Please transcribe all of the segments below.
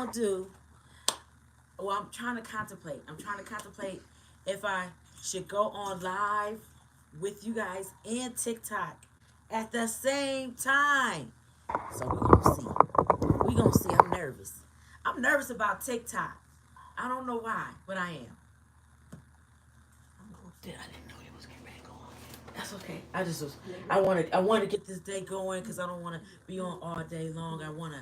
I'll do, well, I'm trying to contemplate. I'm trying to contemplate if I should go on live with you guys and TikTok at the same time. So we're gonna see. We're gonna see. I'm nervous. I'm nervous about TikTok. I don't know why, but I am. I didn't know it was getting ready to go on. That's okay. I just was. I wanted to get this day going because I don't want to be on all day long. I want to.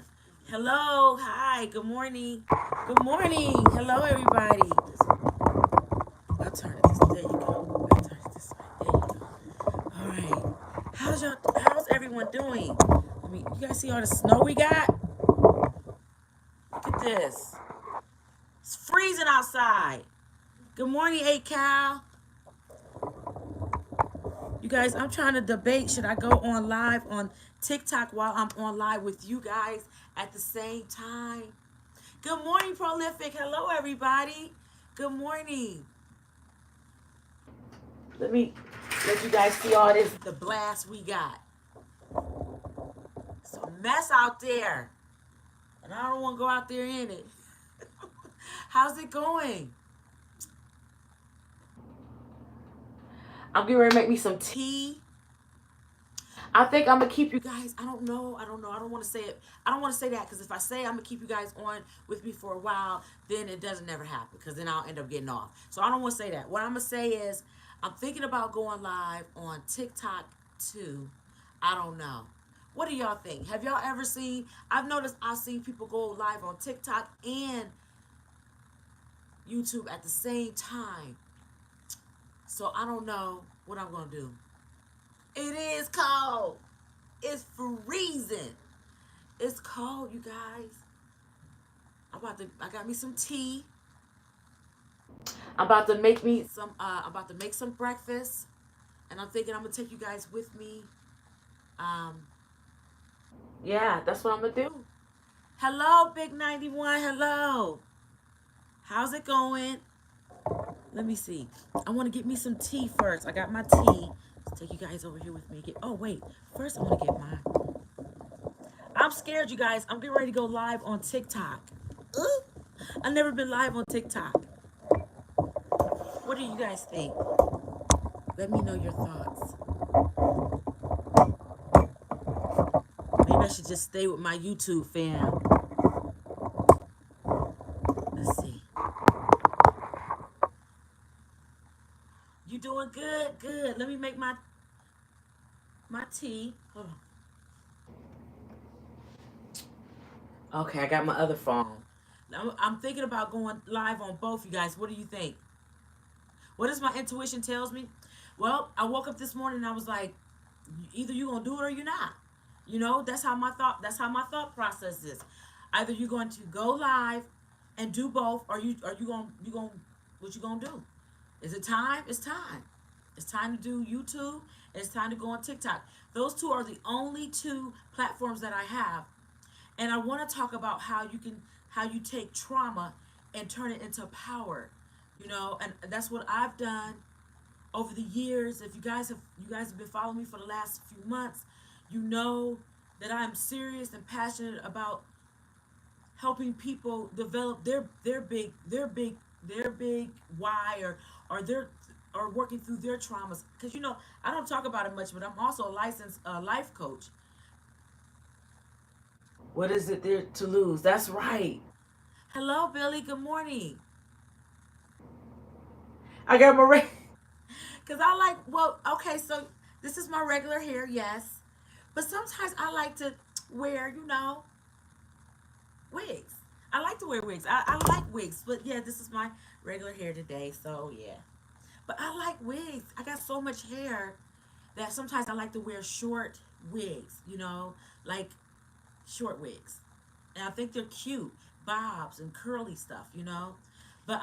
Hello, hi, good morning, good morning. Hello, everybody. I'll turn it this. There you go. I'll turn it this way. There you go. All right. How's everyone doing? I mean, you guys see all the snow we got? Look at this. It's freezing outside. Good morning, 8 Cal. You guys, I'm trying to debate. Should I go on live on TikTok while I'm on live with you guys at the same time? Good morning, Prolific. Hello, everybody. Good morning. Let me let you guys see all this, the blast we got. It's a mess out there. And I don't want to go out there in it. How's it going? I'm getting ready to make me some tea. I think I'm gonna keep you guys. I don't know. I don't want to say it. I don't want to say that because if I say I'm gonna keep you guys on with me for a while, then it doesn't never happen because then I'll end up getting off. So I don't want to say that. What I'm gonna say is I'm thinking about going live on TikTok too. I don't know. What do y'all think? Have y'all ever seen? I've seen people go live on TikTok and YouTube at the same time. So I don't know what I'm gonna do. It is cold. It's freezing. It's cold, you guys. I got me some tea. I'm about to make some breakfast. And I'm thinking I'm gonna take you guys with me. Yeah, that's what I'm gonna do. Hello, Big 91. Hello. How's it going? Let me see. I want to get me some tea first. I got my tea. Let's take you guys over here with me. Oh, wait. First, I want to get mine. I'm scared, you guys. I'm getting ready to go live on TikTok. I've never been live on TikTok. What do you guys think? Let me know your thoughts. Maybe I should just stay with my YouTube fam. Let's see. You doing good? Good. Let me make my tea. Hold on. Okay, I got my other phone. I'm thinking about going live on both, you guys. What do you think? What does my intuition tells me? Well, I woke up this morning and I was like, either you're gonna do it or you're not. You know, that's how my thought process is. Either you're going to go live and do both, or you gonna what you gonna do? Is it time? It's time. It's time to do YouTube. And it's time to go on TikTok. Those two are the only two platforms that I have. And I want to talk about how you take trauma and turn it into power. You know, and that's what I've done over the years. If you guys have been following me for the last few months, you know that I'm serious and passionate about helping people develop their big why or working through their traumas. Because you know, I don't talk about it much, but I'm also a licensed life coach. What is it there to lose? That's right. Hello, Billy. Good morning. I got my because I like, well, okay, so this is my regular hair, yes. But sometimes I like to wear, wigs. I like to wear wigs. I like wigs. But yeah, this is my regular hair today, so yeah. But I like wigs. I got so much hair that sometimes I like to wear short wigs, like short wigs. And I think they're cute. Bobs and curly stuff. But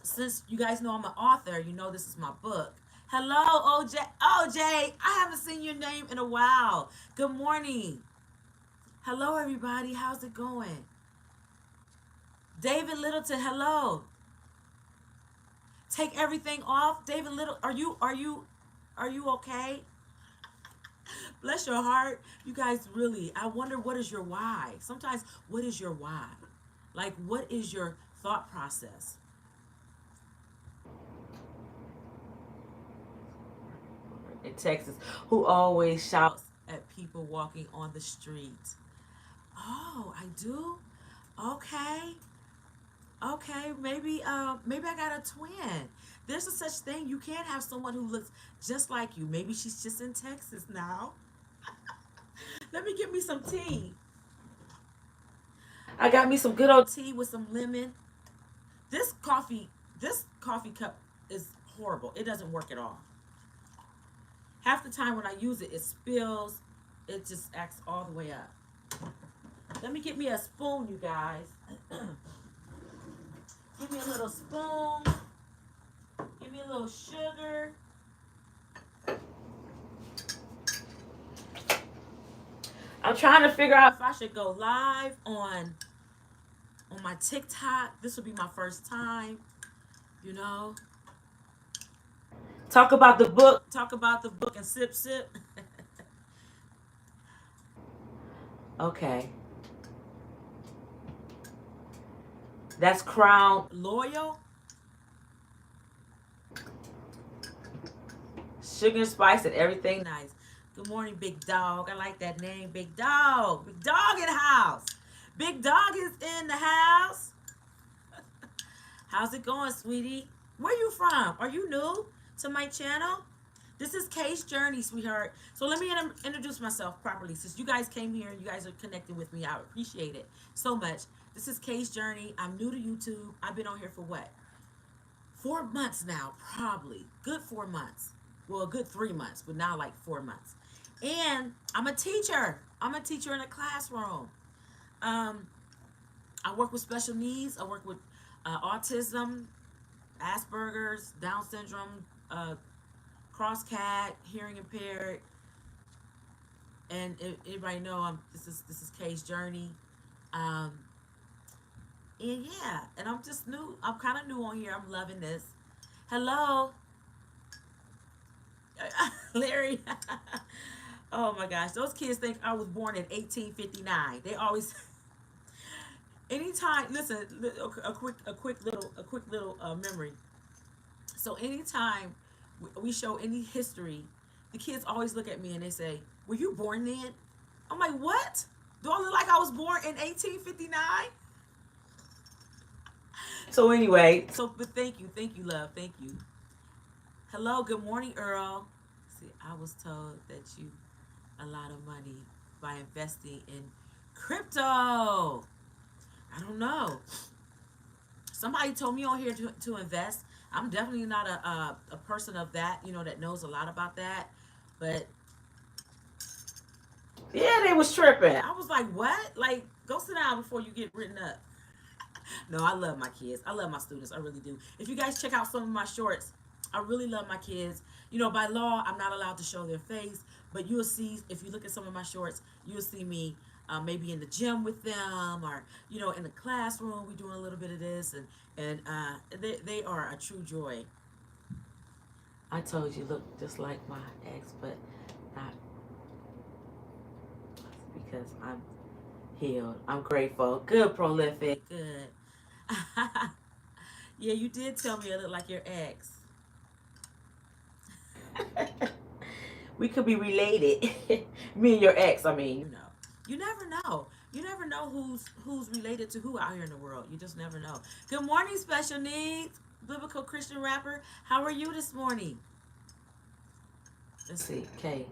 since you guys know I'm an author, this is my book. Hello, OJ. OJ, I haven't seen your name in a while. Good morning. Hello, everybody. How's it going? David Littleton, hello. Take everything off. David Little, are you okay? Bless your heart. You guys really, I wonder what is your why. Sometimes, what is your why? Like, what is your thought process? In Texas, who always shouts at people walking on the street. Oh, I do? Okay. Okay, maybe I got a twin. There's a such thing. You can't have someone who looks just like you. Maybe she's just in Texas now. Let me get me some tea. I got me some good old tea with some lemon. This coffee, this coffee cup is horrible. It doesn't work at all. Half the time when I use it, it spills. It just acts all the way up. Let me get me a spoon, you guys. Give me a little spoon. Give me a little sugar. I'm trying to figure out if I should go live on my TikTok. This will be my first time, you know. Talk about the book. Talk about the book and sip sip. Okay. That's Crown Loyal. Sugar and spice and everything nice. Good morning, Big Dog. I like that name, Big Dog. Big Dog in the house. Big Dog is in the house. How's it going, sweetie? Where you from? Are you new to my channel? This is Kay's Journey, sweetheart. So let me introduce myself properly. Since you guys came here and you guys are connected with me, I appreciate it so much. This is Kay's Journey. I'm new to YouTube. I've been on here for what? 4 months now, probably. Good 4 months. Well, a good 3 months, but now like 4 months. And I'm a teacher. I'm a teacher in a classroom. Um, I work with special needs. I work with autism, Asperger's, Down syndrome, cross-cat, hearing impaired, and everybody know this is Kay's Journey. Um, and yeah, and I'm just new. I'm kind of new on here. I'm loving this. Hello, Larry. Oh my gosh, those kids think I was born in 1859. They always, anytime. Listen, a quick little memory. So anytime we show any history, the kids always look at me and they say, "Were you born then?" I'm like, "What? Do I look like I was born in 1859?" So anyway, but thank you, love, thank you. Hello, good morning, Earl. See, I was told that you a lot of money by investing in crypto. I don't know. Somebody told me on here to invest. I'm definitely not a person of that, that knows a lot about that. But yeah, they was tripping. I was like, what? Like, go sit down before you get written up. No, I love my kids. I love my students. I really do. If you guys check out some of my shorts, I really love my kids. By law, I'm not allowed to show their face, but you'll see if you look at some of my shorts, you'll see me maybe in the gym with them, or in the classroom. We're doing a little bit of this, and they are a true joy. I told you, look just like my ex, but not because I'm healed. I'm grateful. Good, prolific. Good. Yeah, you did tell me I look like your ex. We could be related. Me and your ex, I mean, You never know. You never know who's related to who out here in the world. You just never know. Good morning, special needs. Biblical Christian rapper. How are you this morning? Let's see. Kay,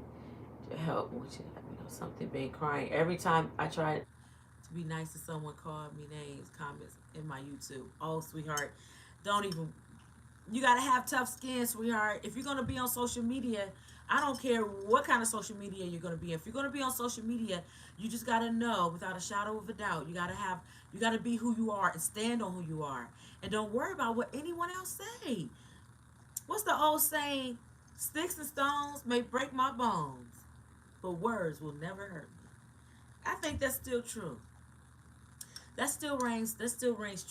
to help, want you to let me know something. Been crying every time I try to be nice to someone, call me names, comments in my YouTube. Oh, sweetheart, don't even. You gotta have tough skin, sweetheart. If you're gonna be on social media, I don't care what kind of social media you're gonna be. If you're gonna be on social media, you just gotta know without a shadow of a doubt. You gotta be who you are and stand on who you are, and don't worry about what anyone else say. What's the old saying? Sticks and stones may break my bones, but words will never hurt me. I think that's still true. That still rings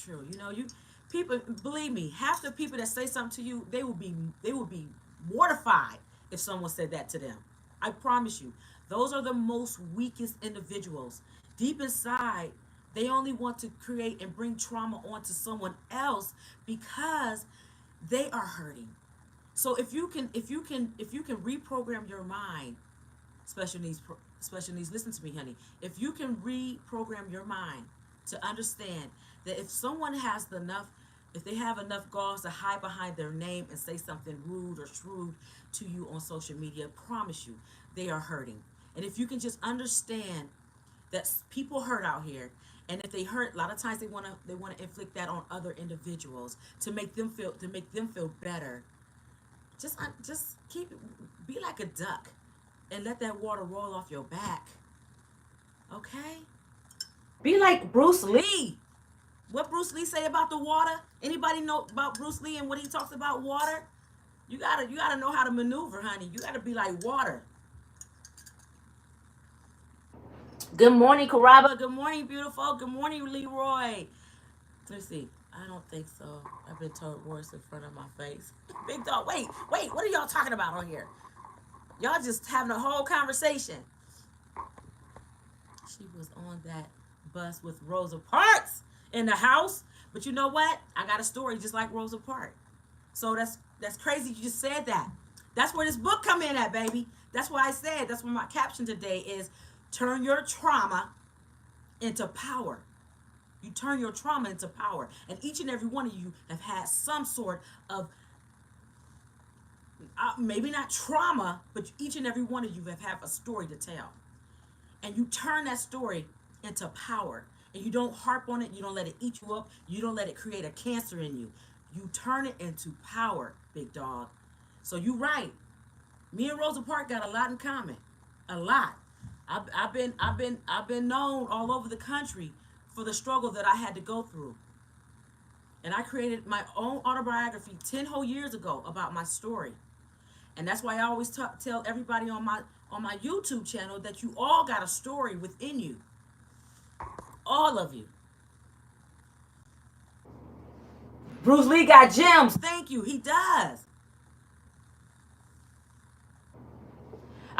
true. You people, believe me, half the people that say something to you, they will be mortified if someone said that to them. I promise you. Those are the most weakest individuals. Deep inside, They only want to create and bring trauma onto someone else because they are hurting. So if you can reprogram your mind, special needs special needs, listen to me, honey. If you can reprogram your mind to understand that if someone has enough, if they have enough galls to hide behind their name and say something rude or shrewd to you on social media, I promise you they are hurting. And if you can just understand that people hurt out here, and if they hurt, a lot of times they want to inflict that on other individuals to make them feel better. Just keep be like a duck and let that water roll off your back. Okay? Be like Bruce Lee. What Bruce Lee say about the water? Anybody know about Bruce Lee and what he talks about water? You gotta know how to maneuver, honey. You gotta be like water. Good morning, Caraba. Good morning, beautiful. Good morning, Leroy. Let's see. I don't think so. I've been told words in front of my face. Big dog. Wait. What are y'all talking about on here? Y'all just having a whole conversation. She was on that bus with Rosa Parks in the house. But you know what? I got a story just like Rosa Parks. So that's crazy. You just said that. That's where this book come in at, baby. That's why I said. That's what my caption today is. Turn your trauma into power. You turn your trauma into power, and each and every one of you have had some sort of maybe not trauma, but each and every one of you have had a story to tell, and you turn that story into power, and you don't harp on it. You don't let it eat you up. You don't let it create a cancer in you. You turn it into power, big dog. So you right. Me and Rosa Parks got a lot in common, a lot. I've been known all over the country for the struggle that I had to go through, and I created my own autobiography 10 whole years ago about my story. And that's why I always tell everybody on my YouTube channel that you all got a story within you, all of you. Bruce Lee got gems. Thank you. He does.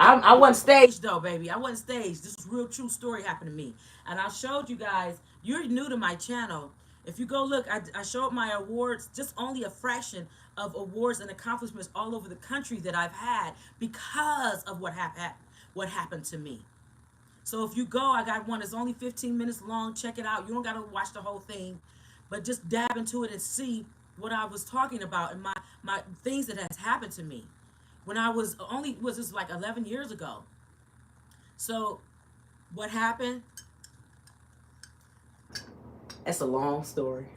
I wasn't staged though, baby. I wasn't staged. This is real true story happened to me. And I showed you guys, you're new to my channel. If you go look, I showed my awards, just only a fraction of awards and accomplishments all over the country that I've had because of what happened to me. So if you go, I got one that's only 15 minutes long. Check it out. You don't got to watch the whole thing, but just dab into it and see what I was talking about and my things that has happened to me when I was this like 11 years ago. So what happened? It's a long story.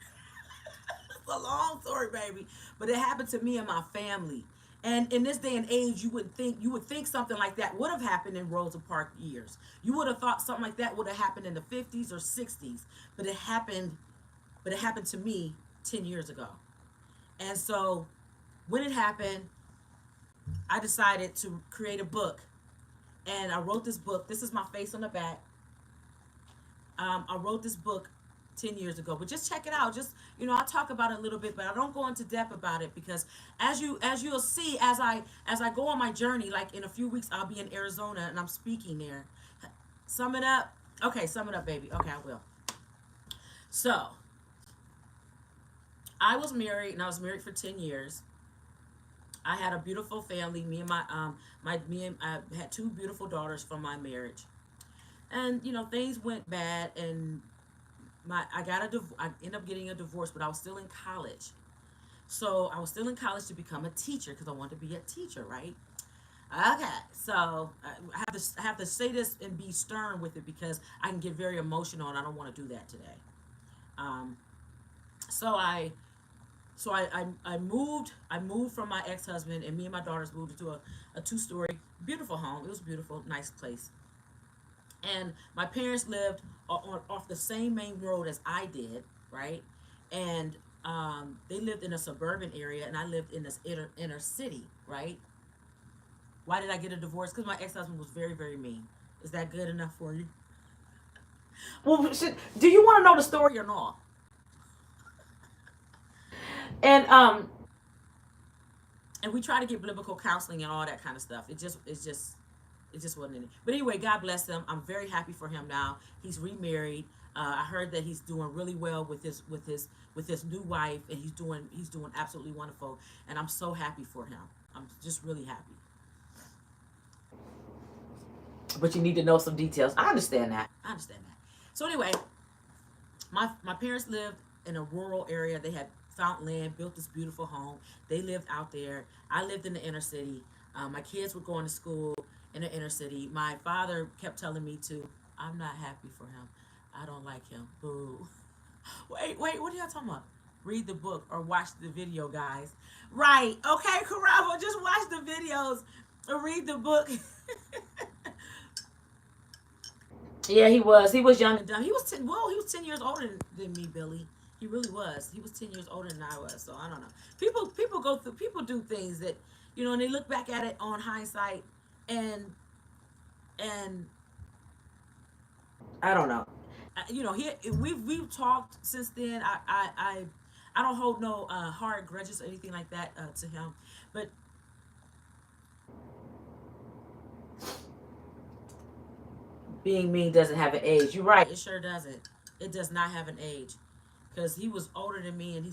It's a long story, baby. But it happened to me and my family. And in this day and age, you would think something like that would have happened in Rosa Parks years. You would have thought something like that would have happened in the 50s or 60s, but it happened to me 10 years ago. And so when it happened, I decided to create a book, and I wrote this book. This is my face on the back. I wrote this book 10 years ago, but just check it out. Just I talk about it a little bit, but I don't go into depth about it because as you'll see as I go on my journey, like in a few weeks I'll be in Arizona and I'm speaking there. Sum it up. Okay, sum it up, baby. Okay, I will. So I was married, and I was married for 10 years. I had a beautiful family. Me and I had two beautiful daughters from my marriage, and things went bad, and I ended up getting a divorce, but I was still in college. So I was still in college to become a teacher because I wanted to be a teacher, right? Okay, so I have to say this and be stern with it because I can get very emotional, and I don't want to do that today. Um, so I moved from my ex-husband, and me and my daughters moved into a two-story beautiful home. It was beautiful, nice place. And my parents lived off the same main road as I did, right? And they lived in a suburban area, and I lived in this inner city, right? Why did I get a divorce? Because my ex-husband was very, very mean. Is that good enough for you? Well, do you want to know the story or not? And we try to get biblical counseling and all that kind of stuff. It's just It just wasn't in it. But anyway, God bless him. I'm very happy for him now. He's remarried. I heard that he's doing really well with his new wife, and he's doing absolutely wonderful. And I'm so happy for him. I'm just really happy. But you need to know some details. I understand that. I understand that. So anyway, my parents lived in a rural area. They had found land, built this beautiful home. They lived out there. I lived in the inner city. My kids were going to school in the inner city. My father kept telling me to, I'm not happy for him. I don't like him. Boo. Wait, what are y'all talking about? Read the book or watch the video, guys. Right. Okay, Caravo, just watch the videos or read the book. Yeah, he was. He was young and dumb. He was 10. Whoa, he was 10 years older than me, Billy. He really was. He was 10 years older than I was. So I don't know. People go through. People do things that, and they look back at it on hindsight, and and I don't know. We've talked since then. I don't hold no hard grudges or anything like that to him, but being mean doesn't have an age. You're right. It sure doesn't. It does not have an age, because he was older than me, and he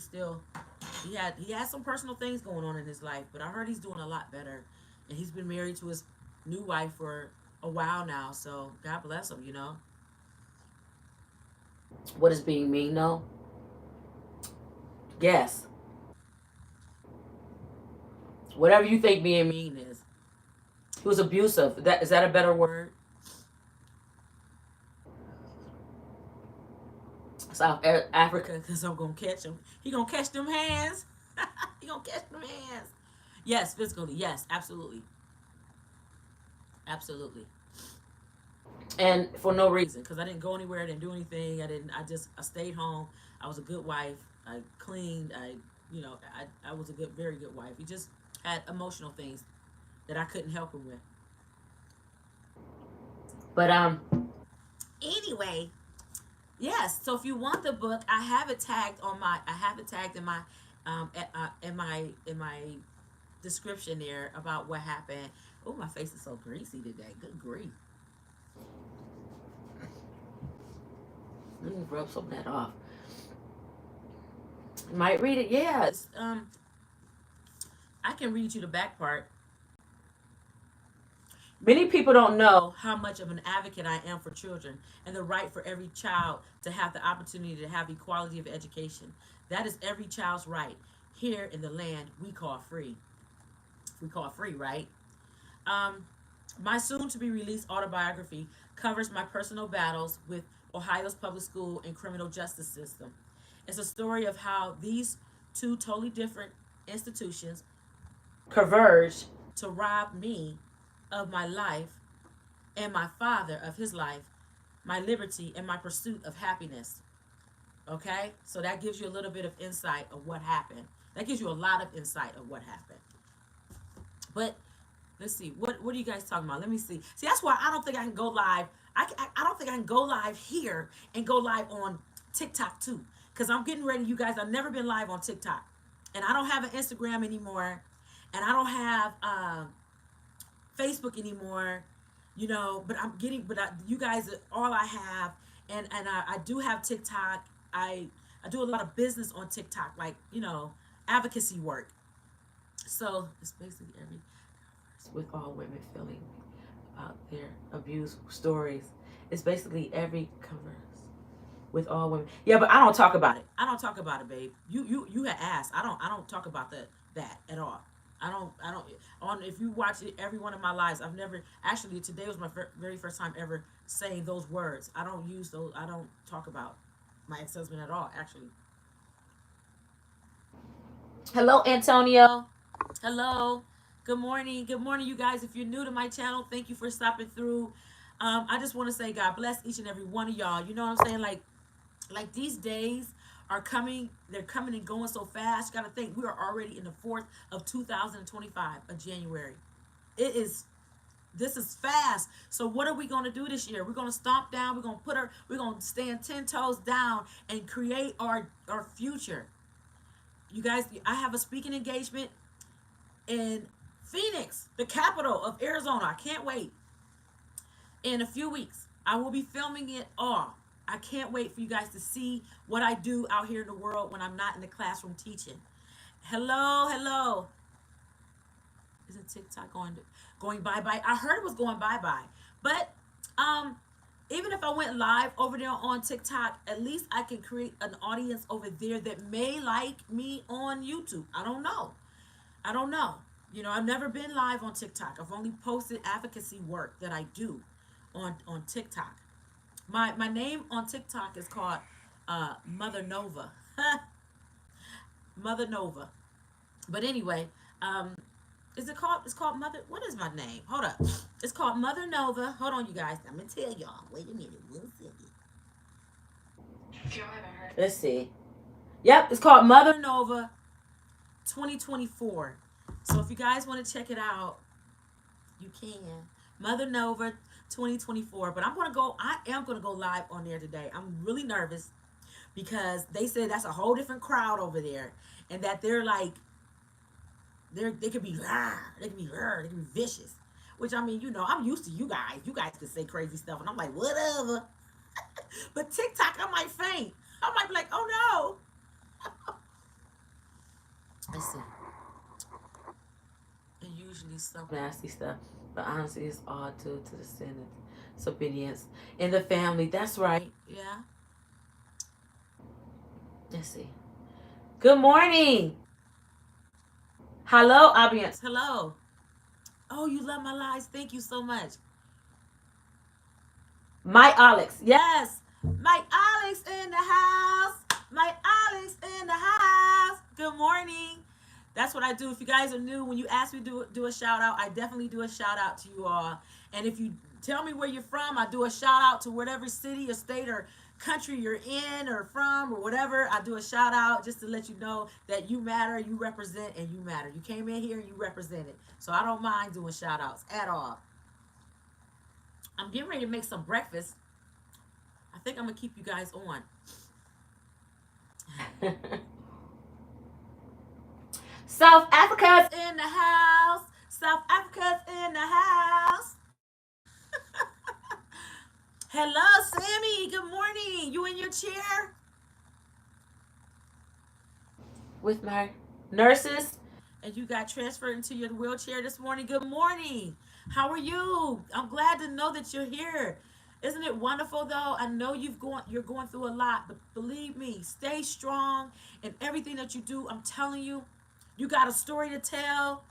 had some personal things going on in his life. But I heard he's doing a lot better, and he's been married to his new wife for a while now. So God bless him. What is being mean? No. Yes. Whatever you think being mean is. He was abusive. Is that a better word? South Africa, because I'm gonna catch him. He gonna catch them hands. He gonna catch them hands. Yes, physically. Yes, absolutely, absolutely. And for no reason, because I didn't go anywhere. I didn't do anything. I stayed home. I was a good wife. I cleaned. I was a very good wife. He just had emotional things that I couldn't help him with. But anyway, yes. So if you want the book, I have it tagged in my description there about what happened. Oh, my face is so greasy today. Good grief. Let me rub some of that off. You might read it. Yes. I can read you the back part. Many people don't know how much of an advocate I am for children and the right for every child to have the opportunity to have equality of education. That is every child's right here in the land we call free. We call free, right? Um, my soon to be released autobiography covers my personal battles with Ohio's public school and criminal justice system. It's a story of how these two totally different institutions converged to rob me of my life and my father of his life, my liberty, and my pursuit of happiness. Okay? So that gives you a little bit of insight of what happened. That gives you a lot of insight of what happened. But let's see. What are you guys talking about? Let me see. See, that's why I don't think I can go live. I don't think I can go live here and go live on TikTok too. Because I'm getting ready, you guys. I've never been live on TikTok. And I don't have an Instagram anymore. And I don't have Facebook anymore. But you guys are all I have. And I do have TikTok. I do a lot of business on TikTok, like, advocacy work. So it's basically every with all women feeling about their abuse stories. It's basically every converse with all women. Yeah, but I don't talk about it. I don't talk about it, babe. You had asked. I don't talk about that at all. I don't on if you watch every one of my lives, I've never actually today was my very first time ever saying those words. I don't use those. I don't talk about my ex-husband at all, actually. Hello, Antonio. Hello. Good morning. Good morning, you guys. If you're new to my channel, thank you for stopping through. I just want to say God bless each and every one of y'all. You know what I'm saying? Like these days are coming. They're coming and going so fast. You got to think we are already in the 4th of 2025 of January. It is. This is fast. So what are we going to do this year? We're going to stomp down. We're going to stand 10 toes down and create our future. You guys, I have a speaking engagement in Phoenix, the capital of Arizona. I can't wait. in a few weeks. I will be filming it all. I can't wait for you guys to see what I do out here in the world when I'm not in the classroom teaching. Hello, hello. Isn't TikTok going bye bye? I heard it was going bye bye, but um, even if I went live over there on TikTok, at least I can create an audience over there that may like me on YouTube. I don't know. I don't know. You know, I've never been live on TikTok. I've only posted advocacy work that I do on TikTok. My name on TikTok is called Mother Nova. Mother Nova. But anyway, um, is it called? It's called Mother. What is my name? Hold up. It's called Mother Nova. Hold on, you guys. I'm gonna tell y'all. Wait a minute. One second. If y'all haven't heard. Let's see. Yep, it's called Mother Nova 2024. So if you guys want to check it out, you can. Mother Nova 2024. But I am gonna go live on there today. I'm really nervous because they said that's a whole different crowd over there, and that they're like they could be they could be they could be vicious. Which I mean, you know, I'm used to you guys. You guys can say crazy stuff, and I'm like, whatever. But TikTok, I might faint. I might be like, oh no. Let's see. And usually some nasty stuff, but honestly, it's all due to the sin and disobedience in the family. That's right. Yeah. Let's see. Good morning. Hello, audience. Hello. Oh, you love my lives. Thank you so much. Mike Alex. Yes. Mike Alex in the house. Mike Alex in the house. Good morning. That's what I do. If you guys are new, when you ask me to do a shout out, I definitely do a shout out to you all. And if you tell me where you're from, I do a shout out to whatever city or state or country you're in or from or whatever. I do a shout out just to let you know that you matter, you represent, and you matter. You came in here and you represented. So I don't mind doing shout outs at all. I'm getting ready to make some breakfast. I think I'm going to keep you guys on. South Africa's in the house. South Africa's in the house. Hello, Sammy. Good morning. You in your chair? With my nurses? And you got transferred into your wheelchair this morning. Good morning. How are you? I'm glad to know that you're here. Isn't it wonderful though? I know you're going through a lot, but believe me, stay strong in everything that you do. I'm telling you, you got a story to tell,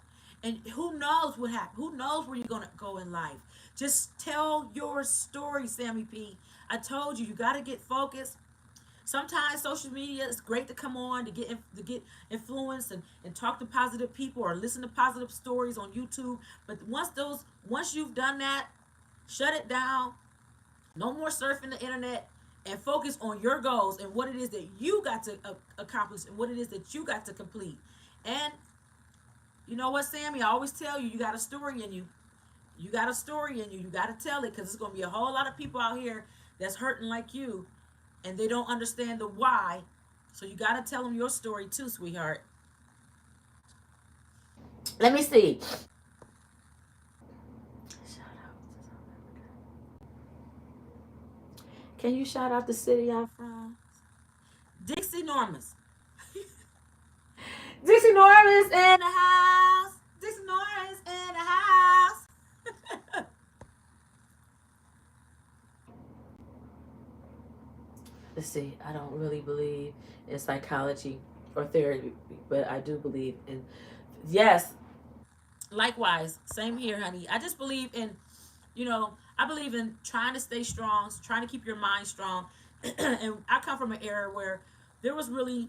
and who knows what happened? Who knows where you're gonna go in life? Just tell your story, Sammy P. I told you, you got to get focused. Sometimes social media is great to come on to get influenced and talk to positive people or listen to positive stories on YouTube. But once you've done that, shut it down. No more surfing the internet, and focus on your goals and what it is that you got to accomplish and what it is that you got to complete. And you know what, Sammy? I always tell you, you got a story in you. You got a story in you. You got to tell it because there's going to be a whole lot of people out here that's hurting like you, and they don't understand the why. So you got to tell them your story too, sweetheart. Let me see. Can you shout out the city I'm from? Dixie Normus. Dixie Normus in the house. Dixie Normus in the house. Let's see. I don't really believe in psychology or therapy, but I do believe in, yes. Likewise, same here, honey. I just believe in, I believe in trying to stay strong, trying to keep your mind strong. And I come from an era where there was really,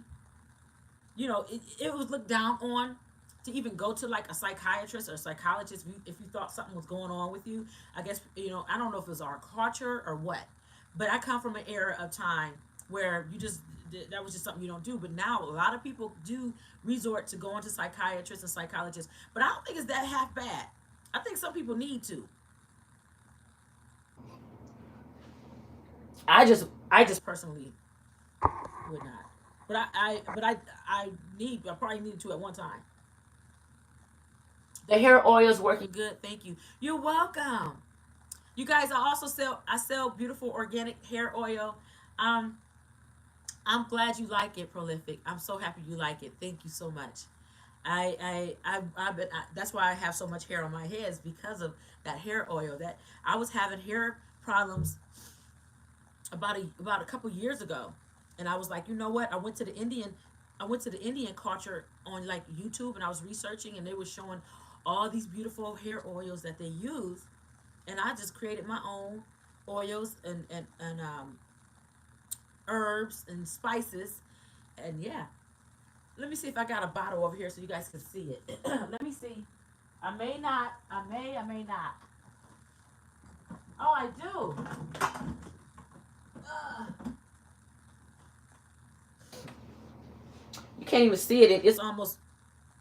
it was looked down on to even go to like a psychiatrist or a psychologist if you thought something was going on with you. I guess, I don't know if it was our culture or what, but I come from an era of time where that was just something you don't do. But now a lot of people do resort to going to psychiatrists and psychologists, but I don't think it's that half bad. I think some people need to. I just personally would not. But I probably need to at one time. The hair oil is working good. Thank you. You're welcome. You guys, I sell beautiful organic hair oil. Um, I'm glad you like it, Prolific. I'm so happy you like it. Thank you so much. That's why I have so much hair on my head is because of that hair oil. That I was having hair problems about a couple years ago, and I was like, you know what? I went to the Indian culture on like YouTube, and I was researching, and they were showing all these beautiful hair oils that they use, and I just created my own oils and herbs and spices, and yeah. Let me see if I got a bottle over here so you guys can see it. Let me see. I may not. I may not. Oh, I do. You can't even see it. It's almost.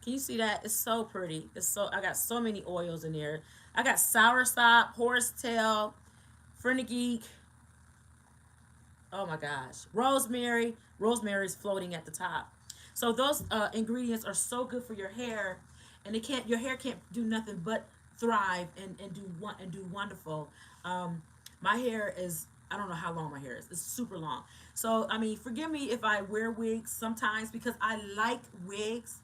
Can you see that? It's so pretty. It's so. I got so many oils in there. I got soursop, horsetail, fenugreek. Oh my gosh, rosemary. Rosemary is floating at the top. So those ingredients are so good for your hair, and they can't. Your hair can't do nothing but thrive and do wonderful. Um, my hair is. I don't know how long my hair is. It's super long. So I mean, forgive me if I wear wigs sometimes because I like wigs.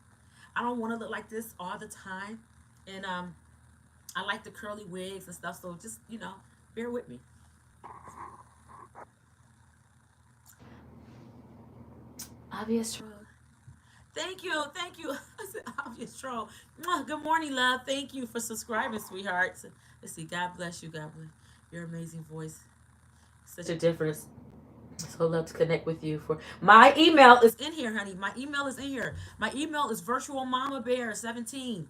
I don't want to look like this all the time, and I like the curly wigs and stuff. So just bear with me. Obvious troll. Thank you, thank you. I said obvious troll. Good morning, love. Thank you for subscribing, sweetheart. Let's see. God bless you. God bless your amazing voice. Such a difference. So love to connect with you. For my email is in here, honey. My email is in here. My email is virtual mama bear 17.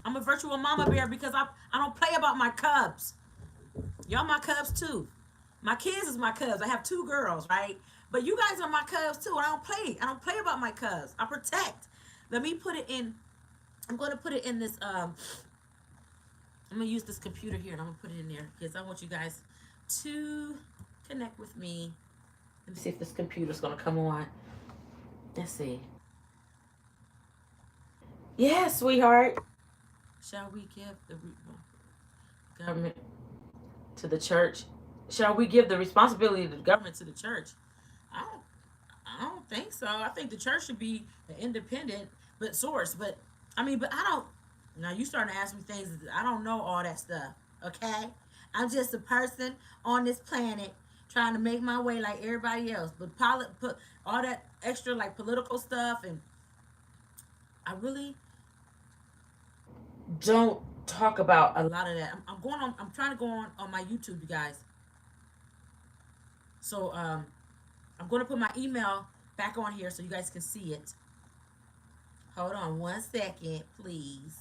I'm a virtual mama bear because I don't play about my cubs. Y'all my cubs too. My kids is my cubs. I have two girls, right? But you guys are my cubs too. I don't play. I don't play about my cubs. I protect. Let me put it in. I'm going to put it in this. I'm going to use this computer here and I'm going to put it in there because I want you guys to connect with me. Let me see if this computer's going to come on. Let's see. Yeah, sweetheart. Shall we give the government to the church? Shall we give the responsibility of the government to the church? I don't. I don't think so. I think the church should be an independent but source. But I mean, but I don't. Now you starting to ask me things. I don't know all that stuff. Okay, I'm just a person on this planet trying to make my way like everybody else. But put all that extra like political stuff, and I really don't talk about a lot of that. I'm going on. I'm trying to go on my YouTube, you guys. So I'm going to put my email back on here so you guys can see it. Hold on 1 second, please.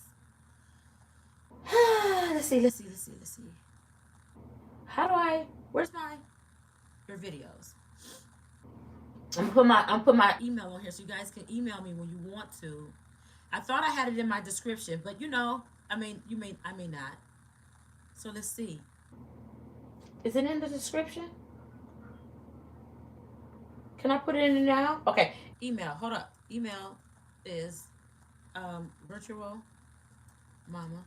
Let's see. How do I? Where's my your videos? I'm put my email on here so you guys can email me when you want to. I thought I had it in my description, but I mean, I may not. So let's see. Is it in the description? Can I put it in now? Okay. Email. Hold up. Email is virtual mama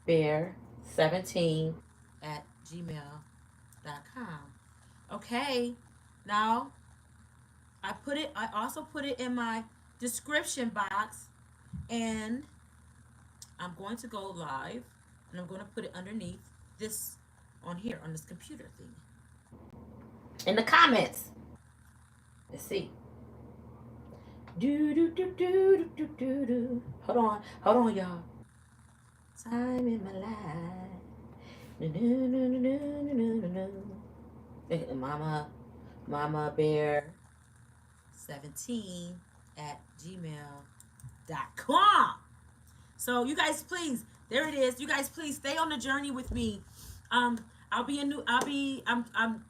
bear 17 at gmail.com. Okay. Now I also put it in my description box, and I'm going to go live and I'm going to put it underneath this on here on this computer thing. In the comments. Let's see. Do do do do do do do. Hold on, y'all. Time in my life. No, no, no, no, no, no, no. Mama Bear 17 at gmail.com. So you guys, please, there it is. You guys, please stay on the journey with me. I'm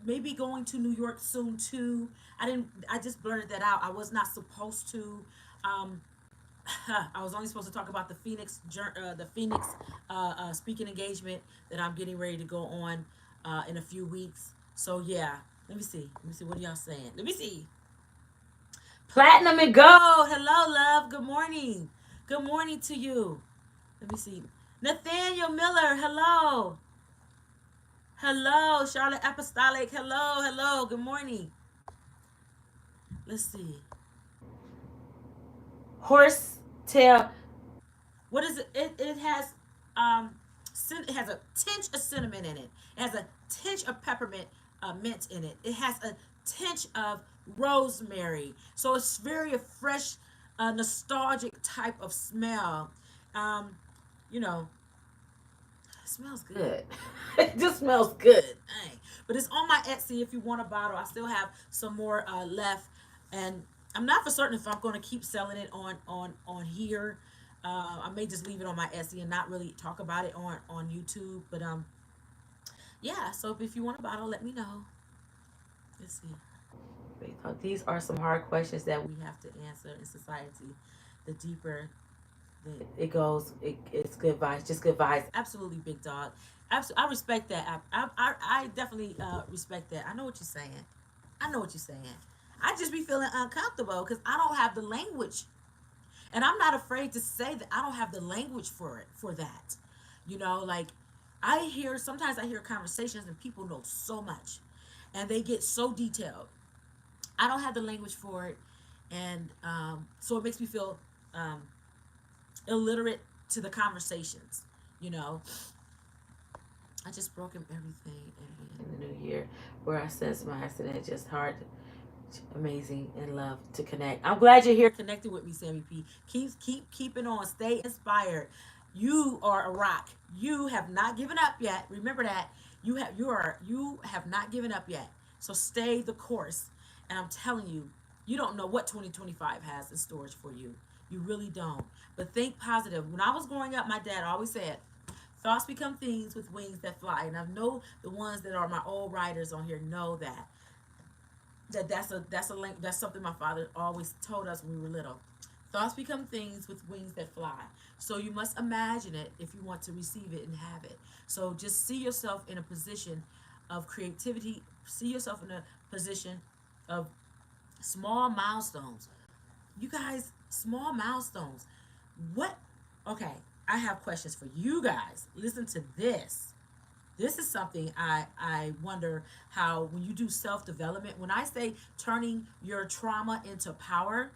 maybe going to New York soon too. I just blurted that out. I was not supposed to. Um, I was only supposed to talk about the Phoenix speaking engagement that I'm getting ready to go on in a few weeks. So yeah, let me see. What are y'all saying? Let me see. Platinum and gold. Hello, love. Good morning. Good morning to you. Let me see. Nathaniel Miller. Hello. Hello, Charlotte Apostolic. Hello, hello. Good morning. Let's see. Horse tail. What is it? It has it has a tinge of cinnamon in it. It has a tinge of peppermint mint in it. It has a tinge of rosemary. So it's very a fresh, nostalgic type of smell. Um, you know, it smells good. It just smells good. Dang. But it's on my Etsy if you want a bottle. I still have some more left, and I'm not for certain if I'm going to keep selling it on here. I may just leave it on my Etsy and not really talk about it on YouTube. But yeah. So if you want a bottle, let me know. Let's see. These are some hard questions that we have to answer in society. The deeper it goes, it's good vibes, just good vibes. Absolutely, big dog. I respect that. I definitely respect that. I know what you're saying. I know what you're saying. I just be feeling uncomfortable because I don't have the language, and I'm not afraid to say that I don't have the language for it, for that. Like sometimes I hear conversations and people know so much, and they get so detailed. I don't have the language for it, and so it makes me feel um, illiterate to the conversations. You know, I just broke him everything in the new year where I sense my accident. Just hard, amazing, and love to connect. I'm glad you're here connected with me, Sammy P. Keep keeping on. Stay inspired. You are a rock. You have not given up yet. Remember that. You have not given up yet. So stay the course. And I'm telling you, you don't know what 2025 has in storage for you. You really don't. But think positive. When I was growing up, my dad always said, thoughts become things with wings that fly. And I know the ones that are my old writers on here know that. That's a link. That's something my father always told us when we were little. Thoughts become things with wings that fly. So you must imagine it if you want to receive it and have it. So just see yourself in a position of creativity. See yourself in a position of small milestones. You guys, small milestones. What? Okay, I have questions for you guys. Listen to this. This is something I wonder how when you do self development, when I say turning your trauma into power,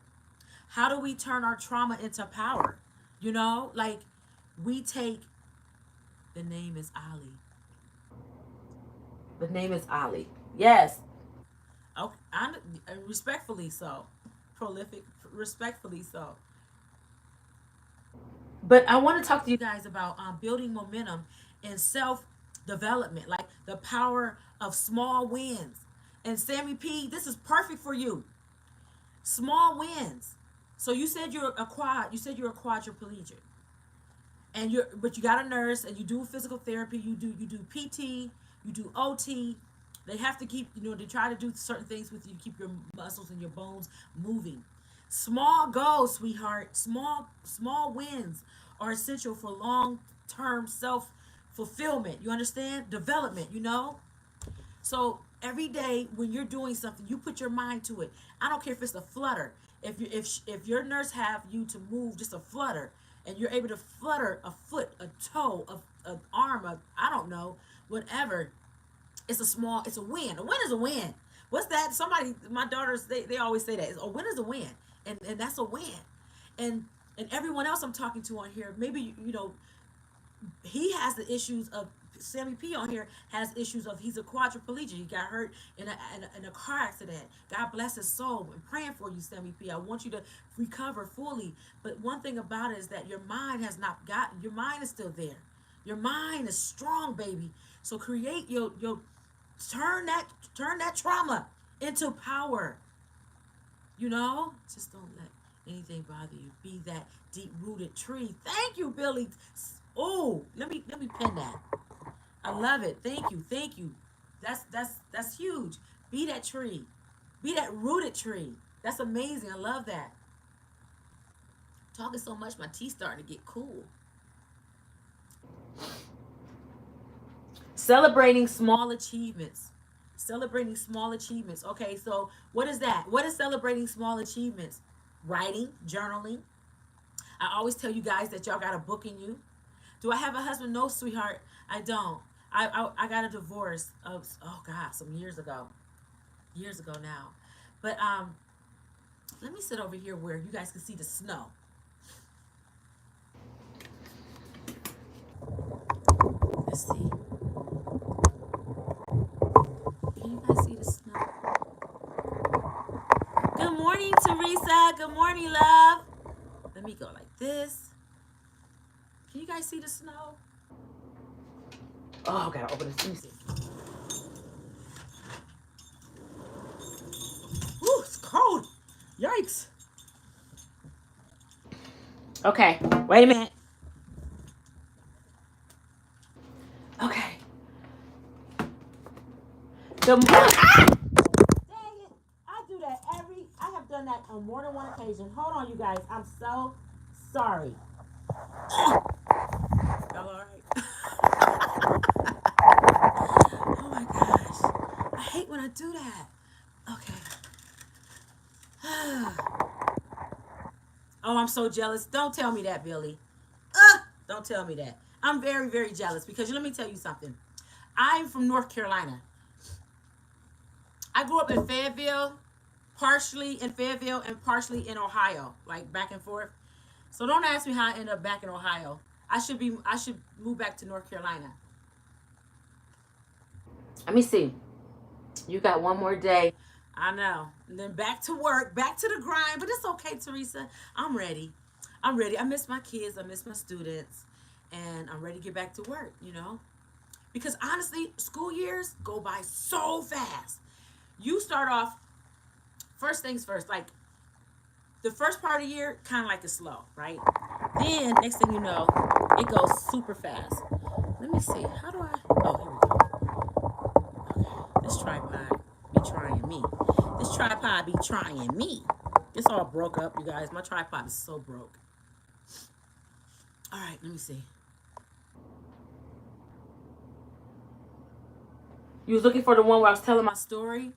how do we turn our trauma into power? Like we take the name is Ali. The name is Ali. Yes. Okay. Respectfully so. Prolific. Respectfully so. But I want to talk to you guys about building momentum and self development, like the power of small wins. And Sammy P, this is perfect for you. Small wins. So you said you're a quad. You said you're a quadriplegic, and but you got a nurse, and you do physical therapy. You do PT. You do OT. They have to keep, they try to do certain things with you to keep your muscles and your bones moving. Small goals, sweetheart. Small wins are essential for long term self fulfillment. You understand? Development. So every day when you're doing something, you put your mind to it. I don't care if it's a flutter. If your nurse have you to move just a flutter, and you're able to flutter a foot, a toe, a arm, I don't know, whatever. It's a win. A win is a win. What's that? Somebody, my daughters, they always say that. A win is a win, and that's a win. And everyone else I'm talking to on here, maybe he has the issues of Sammy P on here has issues of he's a quadriplegic. He got hurt in a car accident. God bless his soul. I'm praying for you, Sammy P. I want you to recover fully. But one thing about it is that your mind has not gotten. Your mind is still there. Your mind is strong, baby. So create your turn that trauma into power. Just don't let anything bother you. Be that deep rooted tree. Thank you, Billy. Oh, let me pin that. I love it. Thank you. That's huge. Be that tree. Be that rooted tree. That's amazing. I love that. Talking so much, my teeth starting to get cool. Celebrating small achievements. Celebrating small achievements. Okay, so what is that? What is celebrating small achievements? Writing, journaling. I always tell you guys that y'all got a book in you. Do I have a husband? No, sweetheart, I don't. I got a divorce of, oh God, some years ago now. But let me sit over here where you guys can see the snow. Let's see. Can you guys see the snow? Good morning, Teresa. Good morning, love. Let me go like this. Can you guys see the snow? Oh, I gotta open this. Let me see. Ooh, it's cold. Yikes. Okay, wait a minute. Okay. Good morning. Ah! Dang it. I do that I have done that on more than one occasion. Hold on, you guys. I'm so sorry. Y'all all right? Oh my gosh. I hate when I do that. Okay. Oh, I'm so jealous. Don't tell me that, Billy. Don't tell me that. I'm very, very jealous because let me tell you something. I'm from North Carolina. I grew up in Fayetteville, partially in Fayetteville and partially in Ohio, like back and forth. So don't ask me how I ended up back in Ohio. I should move back to North Carolina. Let me see. You got one more day. I know. And then back to work, back to the grind. But it's okay, Teresa. I'm ready. I'm ready. I miss my kids. I miss my students. And I'm ready to get back to work, you know? Because honestly, school years go by so fast. You start off, first things first, like the first part of the year, kind of like it's slow, right? Then, next thing you know, it goes super fast. Let me see. How do I? Oh, here we go. Okay. This tripod be trying me. This tripod be trying me. It's all broke up, you guys. My tripod is so broke. All right, let me see. You was looking for the one where I was telling my story?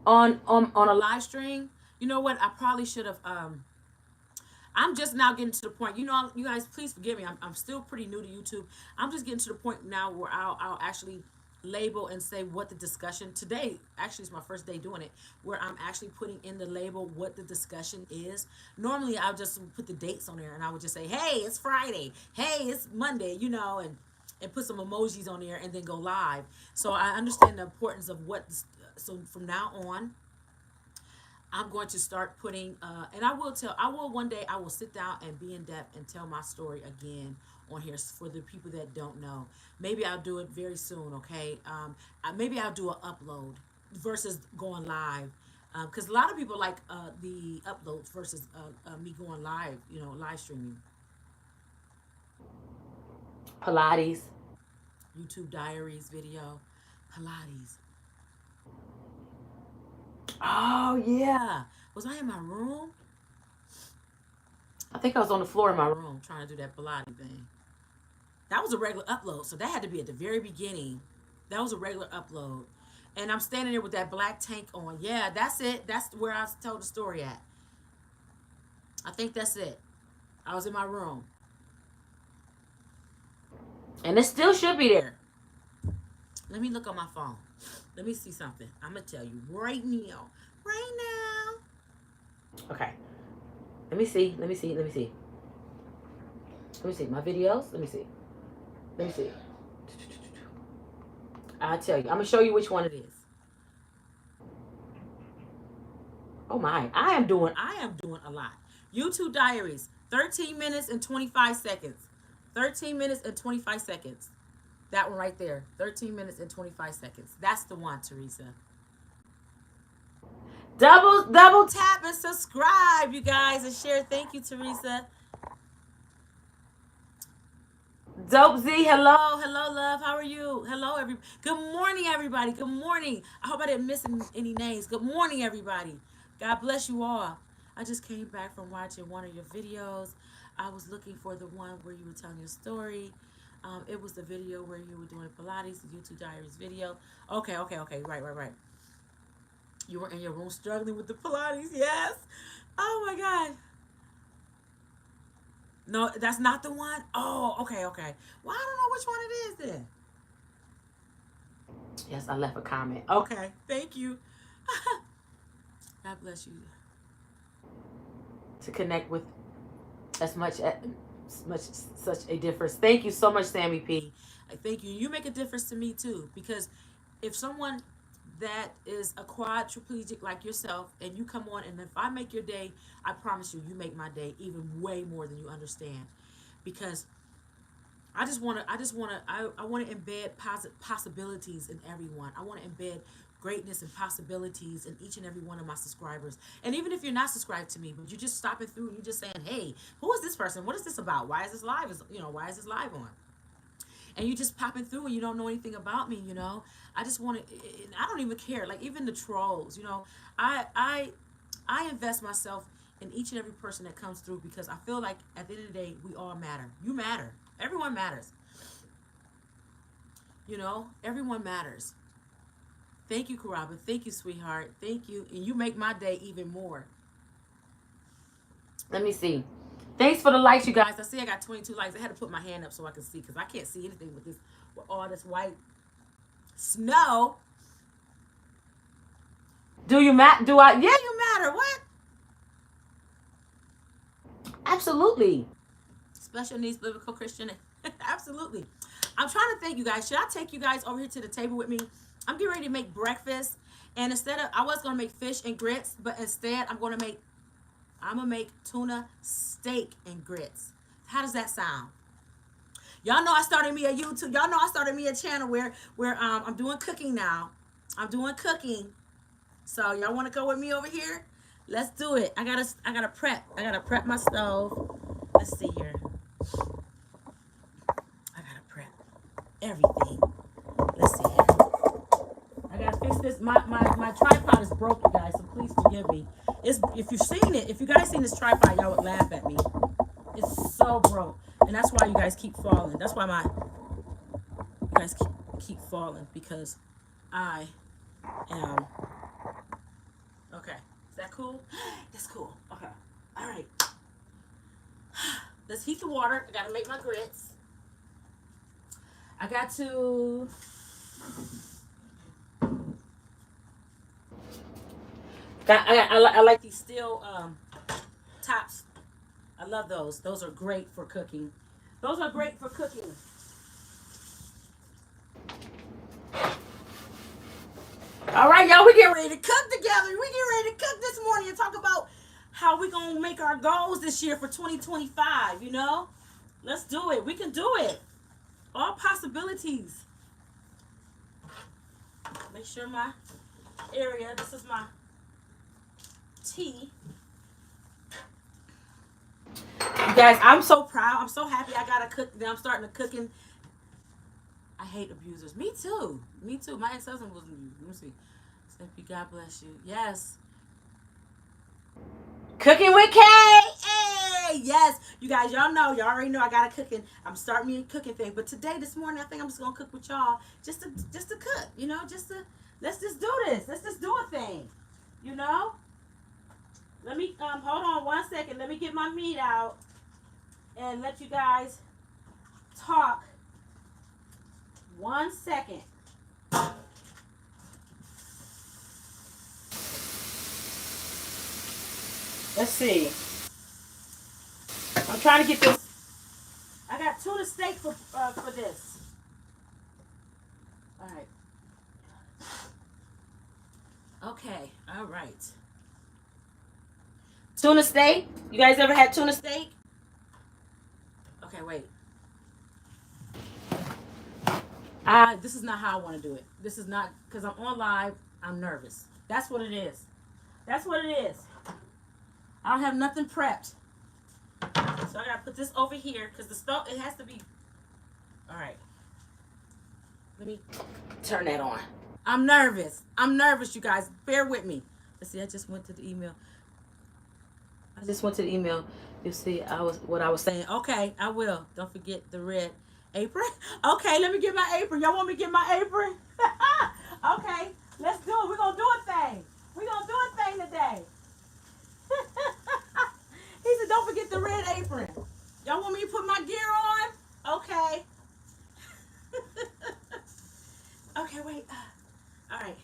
On a live stream. You know what? I probably should have I'm just now getting to the point. You know, you guys, please forgive me. I'm still pretty new to YouTube. I'm just getting to the point now where I'll actually label and say what the discussion today. Actually, it's my first day doing it, where I'm actually putting in the label what the discussion is. Normally, I'll just put the dates on there, and I would just say, "Hey, it's Friday. Hey, it's Monday." You know, and put some emojis on there, and then go live. So I understand the importance of what. So from now on, I'm going to start putting, and I will one day, I will sit down and be in depth and tell my story again on here for the people that don't know. Maybe I'll do it very soon, okay? Maybe I'll do an upload versus going live. Because a lot of people like the uploads versus me going live, you know, live streaming. Pilates, YouTube diaries video, Pilates. Oh, yeah. Was I in my room? I think I was on the floor in my room trying to do that Pilates thing. That was a regular upload, so that had to be at the very beginning. That was a regular upload. And I'm standing there with that black tank on. Yeah, that's it. That's where I told the story at. I think that's it. I was in my room. And it still should be there. Let me look on my phone. Let me see something. I'm going to tell you right now. Right now. Okay. Let me see. Let me see. Let me see. Let me see. My videos. Let me see. Let me see. I'll tell you. I'm going to show you which one it is. Oh my. I am doing a lot. YouTube diaries. 13 minutes and 25 seconds. 13 minutes and 25 seconds. That one right there. 13 minutes and 25 seconds. That's the one, Teresa. Double tap and subscribe, you guys, and share. Thank you, Teresa. Dope Z, hello, love. How are you? Hello, everybody. Good morning, everybody. Good morning. I hope I didn't miss any names. Good morning, everybody. God bless you all. I just came back from watching one of your videos. I was looking for the one where you were telling your story. It was the video where you were doing Pilates, the YouTube Diaries video. Okay. Right. You were in your room struggling with the Pilates. Yes. Oh my God. No, that's not the one. Oh, okay, okay. Well, I don't know which one it is then. Yes, I left a comment. Okay, thank you. God bless you. To connect with as much such a difference. Thank you so much, Sammy P. Thank you. You make a difference to me too, because if someone that is a quadriplegic like yourself and you come on and if I make your day, I promise you, you make my day even way more than you understand, because I want to embed possibilities in everyone. I want to embed greatness and possibilities in each and every one of my subscribers. And even if you're not subscribed to me, but you're just stopping through and you're just saying, "Hey, who is this person? What is this about? Why is this live? Why is this live on?" And you just popping through and you don't know anything about me, I just want to. I don't even care. Like even the trolls, I invest myself in each and every person that comes through because I feel like at the end of the day, we all matter. You matter. Everyone matters. Everyone matters. Thank you, Karaba. Thank you, sweetheart. Thank you. And you make my day even more. Let me see. Thanks for the likes, you guys. I see I got 22 likes. I had to put my hand up so I can see because I can't see anything with all this white snow. Do you matter? Do I? Yeah, you matter. What? Absolutely. Special needs biblical Christian. Absolutely. I'm trying to thank you guys. Should I take you guys over here to the table with me? I'm getting ready to make breakfast. And I was going to make fish and grits, but instead I'm going to make tuna steak and grits. How does that sound? Y'all know I started me a YouTube. Y'all know I started me a channel where I'm doing cooking now. I'm doing cooking. So y'all want to go with me over here? Let's do it. I gotta prep. I gotta prep my stove. Let's see here. I gotta prep everything. Let's see here. I gotta fix this. My tripod is broke, you guys. So please forgive me. If you guys seen this tripod, y'all would laugh at me. It's so broke, and that's why you guys keep falling. That's why you guys keep falling because I am. Okay, is that cool? That's cool. Okay, all right. Let's heat the water. I gotta make my grits. I got to. I like these steel tops. I love those. Those are great for cooking. Those are great for cooking. All right, y'all, we get ready to cook together. We get ready to cook this morning and talk about how we going to make our goals this year for 2025, Let's do it. We can do it. All possibilities. Make sure my area, this is my tea. You guys, I'm so proud. I'm so happy I got to cook. I'm starting to cooking. I hate abusers. Me too. Me too. My ex-husband was abused. Let me see. Simply, God bless you. Yes. Cooking with Kay. Hey, yes. You guys, y'all already know I got a cooking. I'm starting me a cooking thing. But this morning, I think I'm just gonna cook with y'all. Just to cook, let's just do this. Let's just do a thing. Let me hold on 1 second. Let me get my meat out and let you guys talk 1 second. Let's see. I'm trying to get this. I got tuna steak for this. All right. Okay. All right. Tuna steak. You guys ever had tuna steak? Okay, wait. This is not how I want to do it. This is not because I'm on live. I'm nervous. That's what it is. That's what it is. I don't have nothing prepped. So I gotta put this over here because the stove, it has to be. All right. Let me turn that on. I'm nervous. You guys. Bear with me. Let's see. I just went to the email. You'll see what I was saying. Okay, I will. Don't forget the red apron. Okay, let me get my apron. Y'all want me to get my apron? Okay, let's do it. We're gonna do a thing. Today. He said, don't forget the red apron. Y'all All right.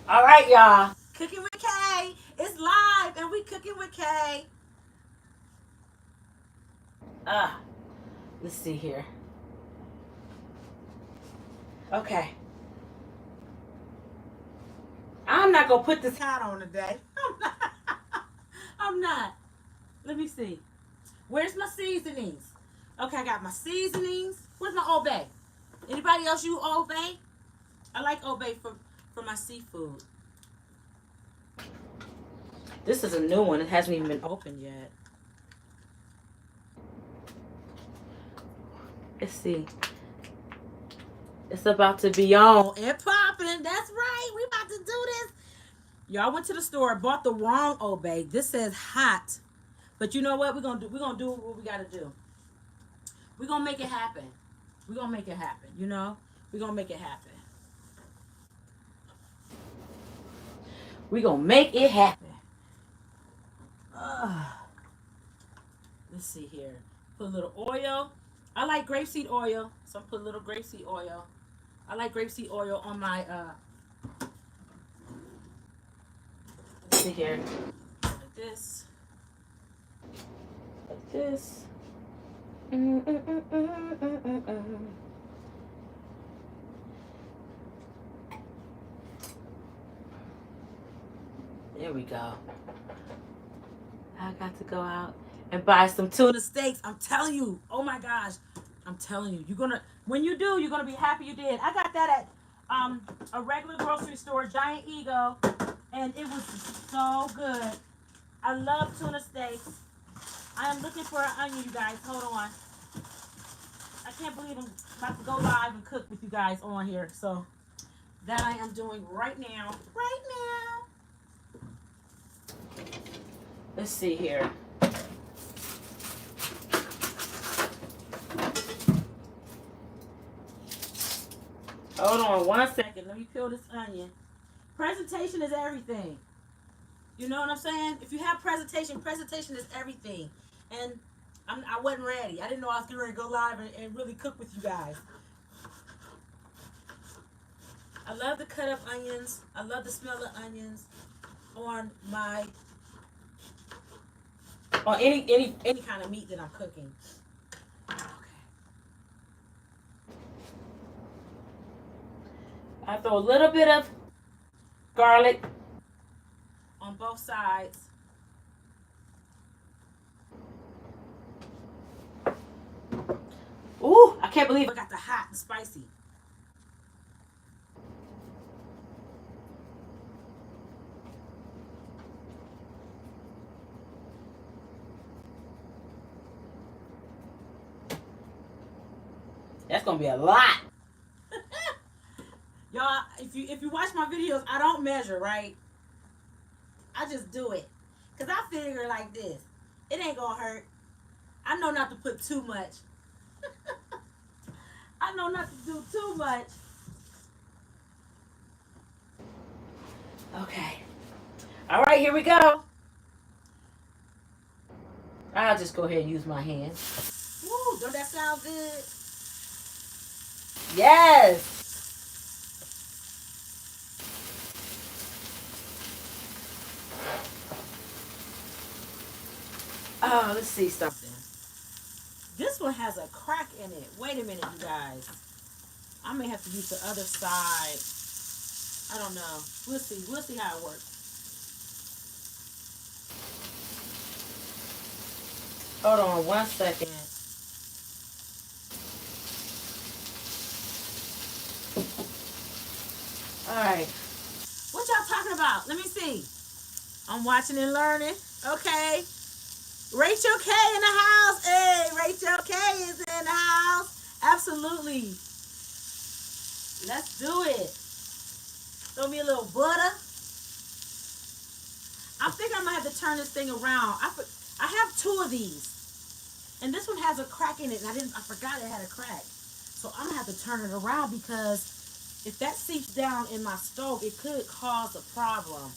All right, y'all. Cooking with Kay. It's live and we cooking with Kay. Let's see here. Okay. I'm not gonna put this hat on today. I'm not. I'm not. Let me see. Where's my seasonings? Okay, I got my seasonings. Where's my Old Bay? Anybody else use Old Bay? I like Old Bay for my seafood. This is a new one. It hasn't even been opened yet. Let's see. It's about to be on and popping. That's right. We about to do this. Y'all went to the store, bought the wrong Old Bay. This says hot. But you know what? We're gonna do what we gotta do. We're gonna make it happen. We're gonna make it happen, you know? We're gonna make it happen. We're gonna make it happen. Let's see here. Put a little oil. I like grapeseed oil, so I'm put a little grapeseed oil. I like grapeseed oil on my let's see here. Like this. Like this. There we go. I got to go out and buy some tuna steaks. I'm telling you. Oh my gosh. I'm telling you. When you do, you're gonna be happy you did. I got that at a regular grocery store, Giant Eagle, and it was so good. I love tuna steaks. I am looking for an onion, you guys. Hold on. I can't believe I'm about to go live and cook with you guys on here. So that I am doing right now. Right now. Let's see here. Hold on one second. Let me peel this onion. Presentation is everything. You know what I'm saying? If you have presentation is everything. And I wasn't ready. I didn't know I was getting ready to go live and really cook with you guys. I love to cut up onions. I love the smell of onions on any kind of meat that I'm cooking. Okay. I throw a little bit of garlic on both sides. Ooh, I can't believe I got the hot and spicy. That's gonna be a lot. Y'all, if you watch my videos, I don't measure, right? I just do it. Cause I figure like this. It ain't gonna hurt. I know not to put too much. I know not to do too much. Okay. All right, here we go. I'll just go ahead and use my hand. Woo, don't that sound good? Yes. Oh, let's see something. This one has a crack in it. Wait a minute, you guys. I may have to use the other side. I don't know. We'll see. We'll see how it works. Hold on one second. All right. What y'all talking about? Let me see. I'm watching and learning. Okay. Rachel K in the house. Hey, Rachel K is in the house. Absolutely. Let's do it. Throw me a little butter. I think I might have to turn this thing around. I have two of these, and this one has a crack in it, and I forgot it had a crack. So I'm gonna have to turn it around because if that seeps down in my stove, it could cause a problem.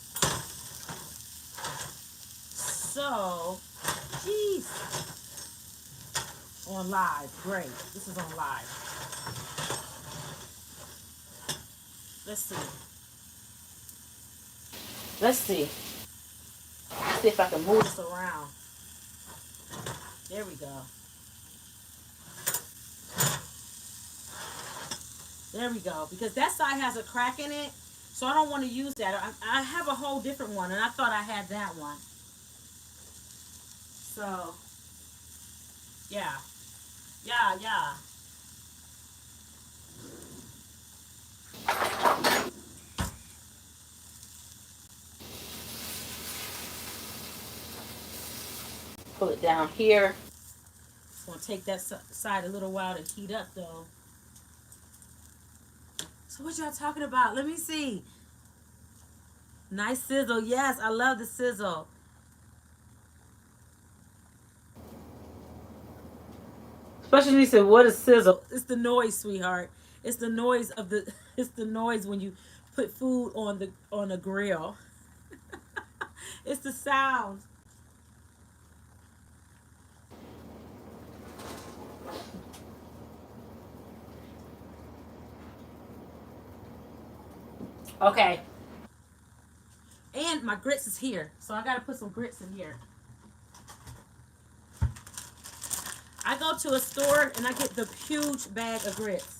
So, jeez. On live, great. This is on live. Let's see. Let's see. Let's see if I can move this around. There we go. There we go. Because that side has a crack in it, so I don't want to use that. I have a whole different one, and I thought I had that one. So, yeah. Yeah, yeah. Pull it down here. It's going to take that side a little while to heat up, though. So what y'all talking about? Let me see. Nice sizzle. Yes, I love the sizzle. Especially when you said, what is sizzle? It's the noise, sweetheart. It's the noise of the it's the noise when you put food on the grill. It's the sound. Okay. And my grits is here. So I gotta put some grits in here. I go to a store and I get the huge bag of grits.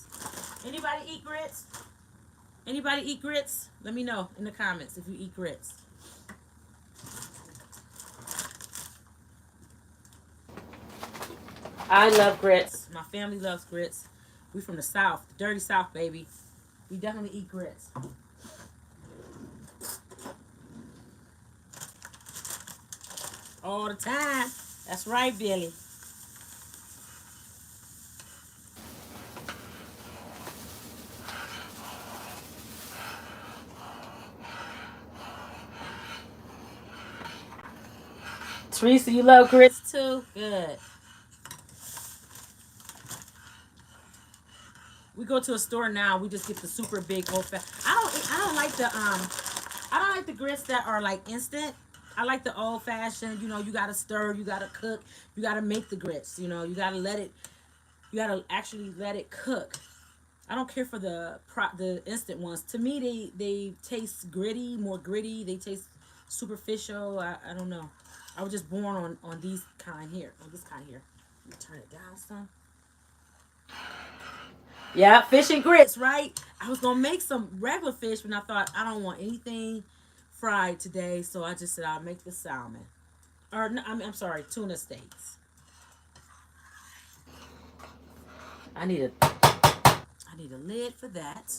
Anybody eat grits? Anybody eat grits? Let me know in the comments if you eat grits. I love grits. My family loves grits. We from the South, the dirty South, baby. We definitely eat grits. All the time. That's right, Billy. Teresa, you love grits too? Good. We go to a store now. We just get the super big old fat. I don't like the I don't like the grits that are like instant. I like the old fashioned. You know, you gotta stir, you gotta cook, you gotta make the grits. You know, you gotta let it. You gotta actually let it cook. I don't care for the instant ones. To me, they taste gritty, more gritty. They taste superficial. I don't know. I was just born on these kind here, on this kind here. Let me turn it down some. Yeah, fish and grits, right? I was gonna make some regular fish, but I thought I don't want anything fried today, so I just said I'll make the salmon. Or no, I'm sorry, tuna steaks. I need a I need a lid for that.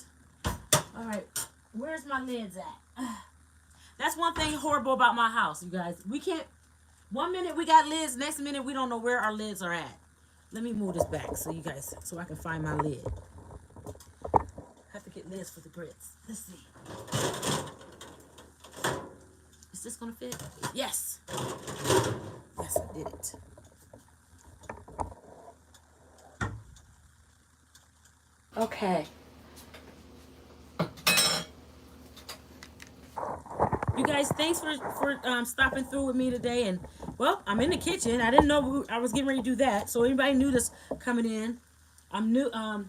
All right, where's my lids at? That's one thing horrible about my house, you guys. We can't. One minute we got lids, next minute we don't know where our lids are at. Let me move this back so you guys, so I can find my lid. I have to get lids for the grits. Let's see. Is this gonna fit? Yes. Yes, I did it. Okay. You guys, thanks for stopping through with me today. And well, I'm in the kitchen. I didn't know I was getting ready to do that. So anybody new that's coming in, I'm new. I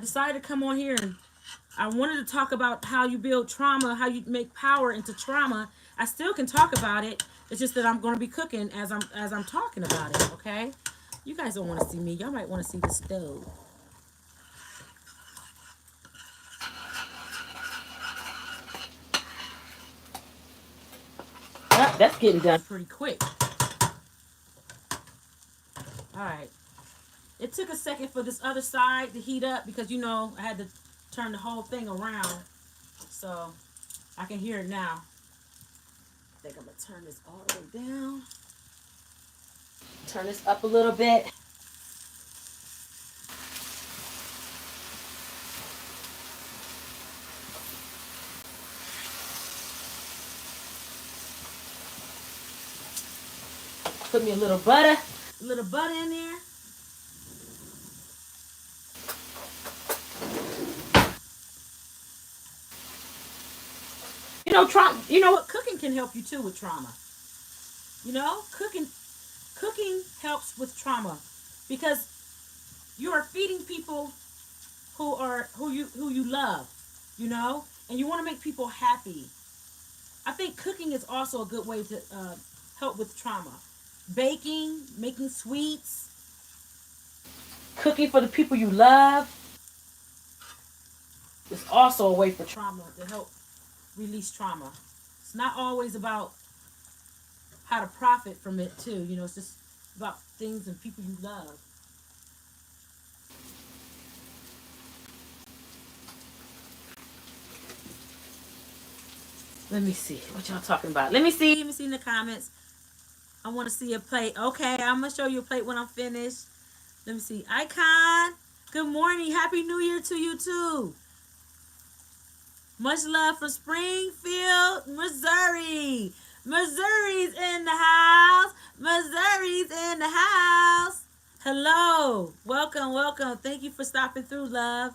decided to come on here and I wanted to talk about how you build trauma, how you make power into trauma. I still can talk about it. It's just that I'm going to be cooking as I'm talking about it. Okay. You guys don't want to see me. Y'all might want to see the stove. That's getting done pretty quick. All right. It took a second for this other side to heat up because, you know, I had to turn the whole thing around. So I can hear it now. I think I'm going to turn this all the way down. Turn this up a little bit. Put me a little butter. A little butter in there. You know, trauma. You know what? Cooking can help you too with trauma. You know, cooking helps with trauma because you are feeding people who you love. you know, and you want to make people happy. I think cooking is also a good way to help with trauma. Baking, making sweets, cooking for the people you love is also a way for trauma to help release trauma. It's not always about how to profit from it too. You know, it's just about things and people you love. Let me see what y'all talking about. Let me see. Let me see in the comments. I want to see a plate. Okay, I'm gonna show you a plate when I'm finished. Let me see. Icon. Good morning. Happy New Year to you too. Much love from Springfield, Missouri. Missouri's in the house. Missouri's in the house. Hello. Welcome, welcome. Thank you for stopping through, love.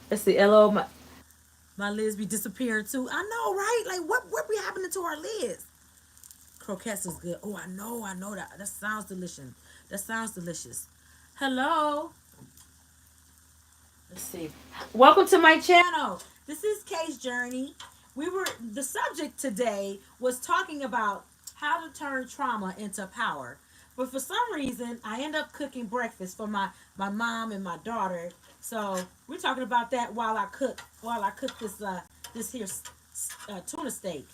Let's see. Hello, my lids be disappearing too. I know, right? Like, what be happening to our lids? Croquettes is good. Oh, I know that. That sounds delicious. That sounds delicious. Hello. Let's see. Welcome to my channel. This is Kay's Journey. The subject today was talking about how to turn trauma into power. But for some reason, I end up cooking breakfast for my mom and my daughter. So we're talking about that while I cook this here tuna steak.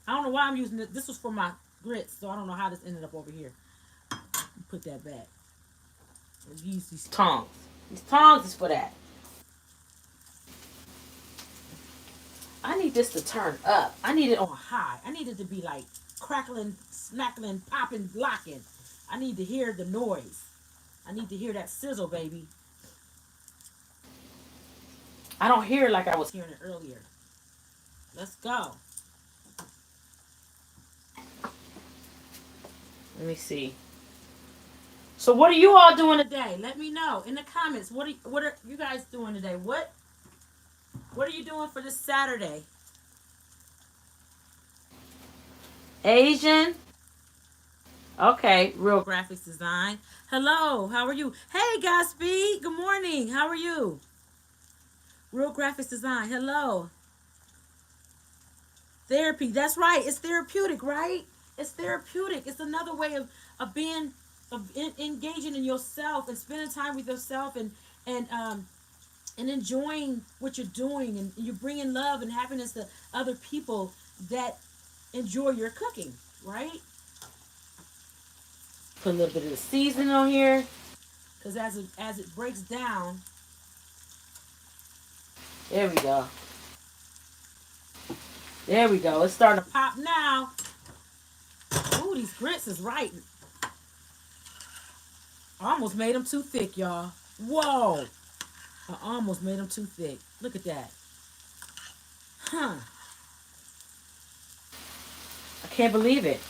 I don't know why I'm using it. This was for my grits, so I don't know how this ended up over here. Put that back. Use these tongs. These tongs is for that. I need this to turn up. I need it on high. I need it to be like crackling, smackling, popping, locking. I need to hear the noise. I need to hear that sizzle, baby. I don't hear it like I was hearing it earlier. Let's go. Let me see. So what are you all doing today? Let me know in the comments. What are you guys doing today? What are you doing for this Saturday? Asian? Okay, real graphics design. Hello, how are you? Hey, Godspeed. Good morning. How are you? Real graphics design. Hello. Therapy. That's right. It's therapeutic, right? It's therapeutic. It's another way of being engaging in yourself and spending time with yourself and enjoying what you're doing, and you're bringing love and happiness to other people that enjoy your cooking, right? Put a little bit of the seasoning on here, because as it breaks down, there we go. There we go. It's starting to pop now. Ooh, these grits is right. I almost made them too thick, y'all. Whoa. I almost made them too thick. Look at that. Huh. I can't believe it.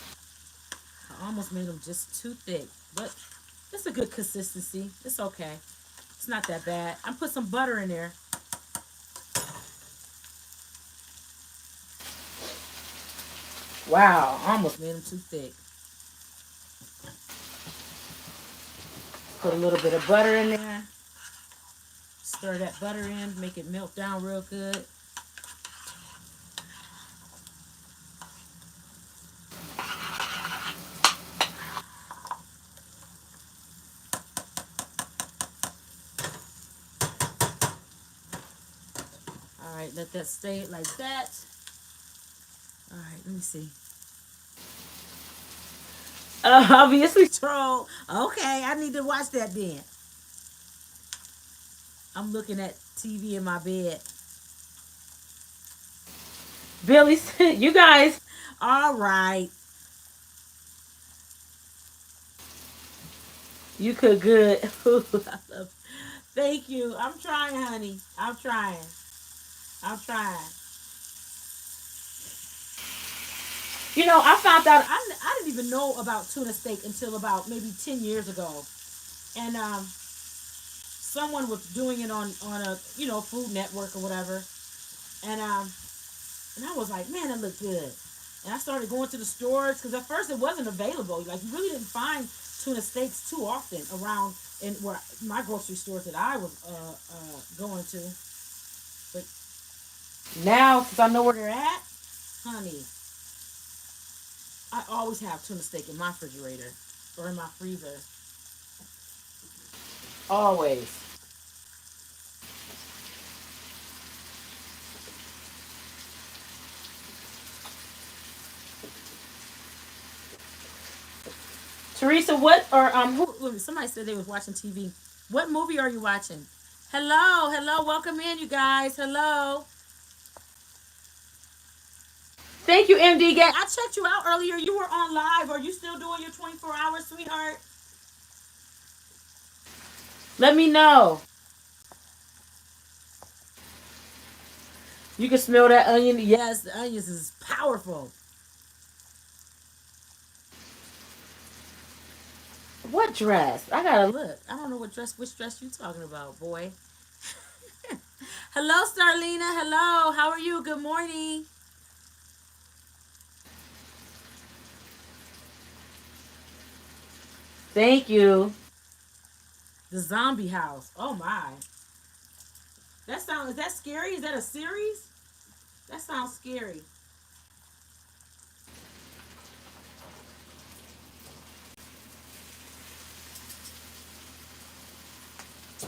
I almost made them just too thick. But it's a good consistency. It's okay. It's not that bad. I put some butter in there. Wow. I almost made them too thick. Put a little bit of butter in there. Stir that butter in. Make it melt down real good. All right, let that stay like that. All right, let me see. Obviously, troll. Okay, I need to watch that then. I'm looking at TV in my bed. Billy, you guys. All right. You cook good. Thank you. I'm trying, honey. I'm trying. I'm trying. You know, I found out I didn't even know about tuna steak until about maybe 10 years ago. And someone was doing it on a, Food Network or whatever. And I was like, man, that looked good. And I started going to the stores because at first it wasn't available. Like, you really didn't find tuna steaks too often around in where my grocery stores that I was going to. But now, since I know where they're at, honey, I always have tuna steak in my refrigerator or in my freezer. Always. Teresa, what or who? Somebody said they was watching TV. What movie are you watching? Hello, hello, welcome in, you guys. Hello. Thank you, MD Gang. I checked you out earlier. You were on live. Are you still doing your 24 hours, sweetheart? Let me know. You can smell that onion. Yes, the onions is powerful. What dress? I gotta look. I don't know which dress you talking about, boy. Hello, Starlina. Hello. How are you? Good morning. Thank you. The zombie house. Oh my. Is that scary? Is that a series? That sounds scary.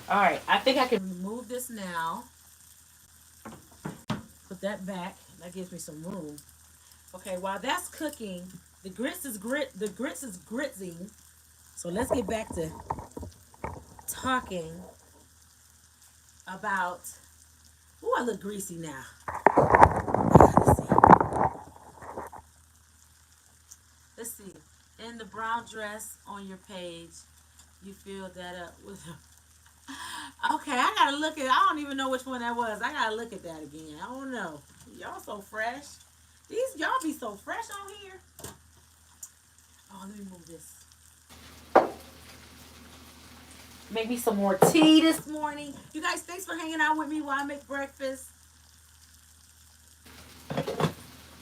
All right. I think I can remove this now. Put that back. That gives me some room. Okay, while that's cooking, the grits is gritzing. So let's get back to talking about. Oh, I look greasy now. Let's see. Let's see. In the brown dress on your page, you filled that up with. Okay, I gotta look at. I don't even know which one that was. I gotta look at that again. I don't know. Y'all so fresh. Y'all be so fresh on here. Oh, let me move this. Make me some more tea this morning. You guys, thanks for hanging out with me while I make breakfast.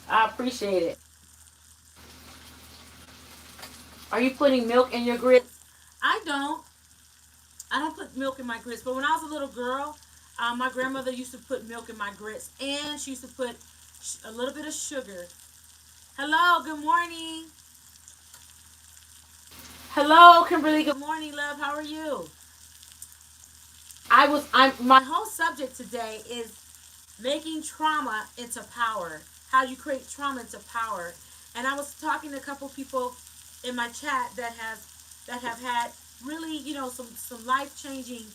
I appreciate it. Are you putting milk in your grits? I don't. I don't put milk in my grits. But when I was a little girl, my grandmother used to put milk in my grits, and she used to put a little bit of sugar. Hello, good morning. Hello, Kimberly. Good morning, love. How are you? I'm my whole subject today is making trauma into power. How you create trauma into power. And I was talking to a couple people in my chat that have had really, some life changing,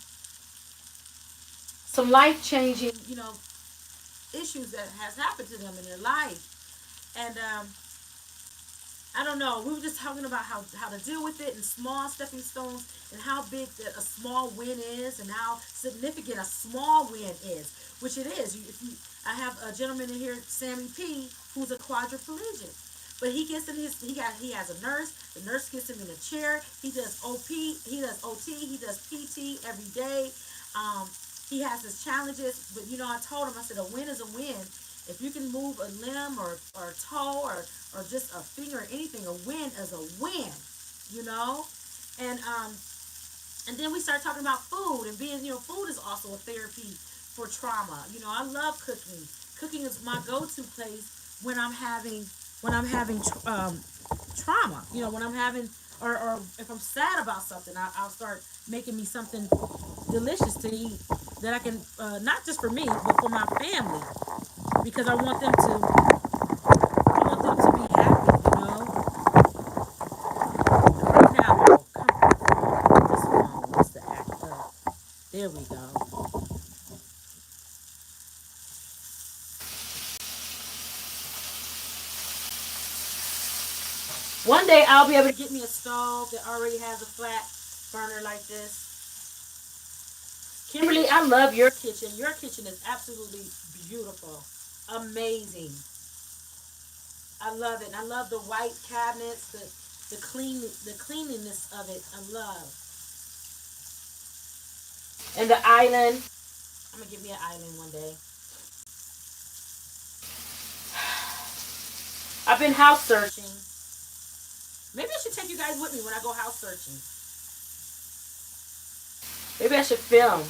issues that has happened to them in their life. And I don't know. We were just talking about how to deal with it and small stepping stones and how big a small win is and how significant a small win is, which it is. I have a gentleman in here, Sammy P, who's a quadriplegic. But he has a nurse. The nurse gets him in a chair. He does OT, he does PT every day. Um, he has his challenges, but I told him, I said, a win is a win. If you can move a limb or a toe or just a finger or anything, a win is a win, you know? And then we start talking about food and being, food is also a therapy for trauma. I love cooking. Cooking is my go-to place when I'm having trauma. When I'm having or if I'm sad about something, I'll start making me something delicious to eat that I can not just for me but for my family because I want them to be happy. Right now, oh, come on, this phone wants to act up. There we go. One day I'll be able to get me a stove that already has a flat burner like this. Kimberly, I love your kitchen. Your kitchen is absolutely beautiful. Amazing. I love it. And I love the white cabinets, the cleanliness of it. I love. And the island. I'm gonna get me an island one day. I've been house searching. Maybe I should take you guys with me when I go house searching. Maybe I should film.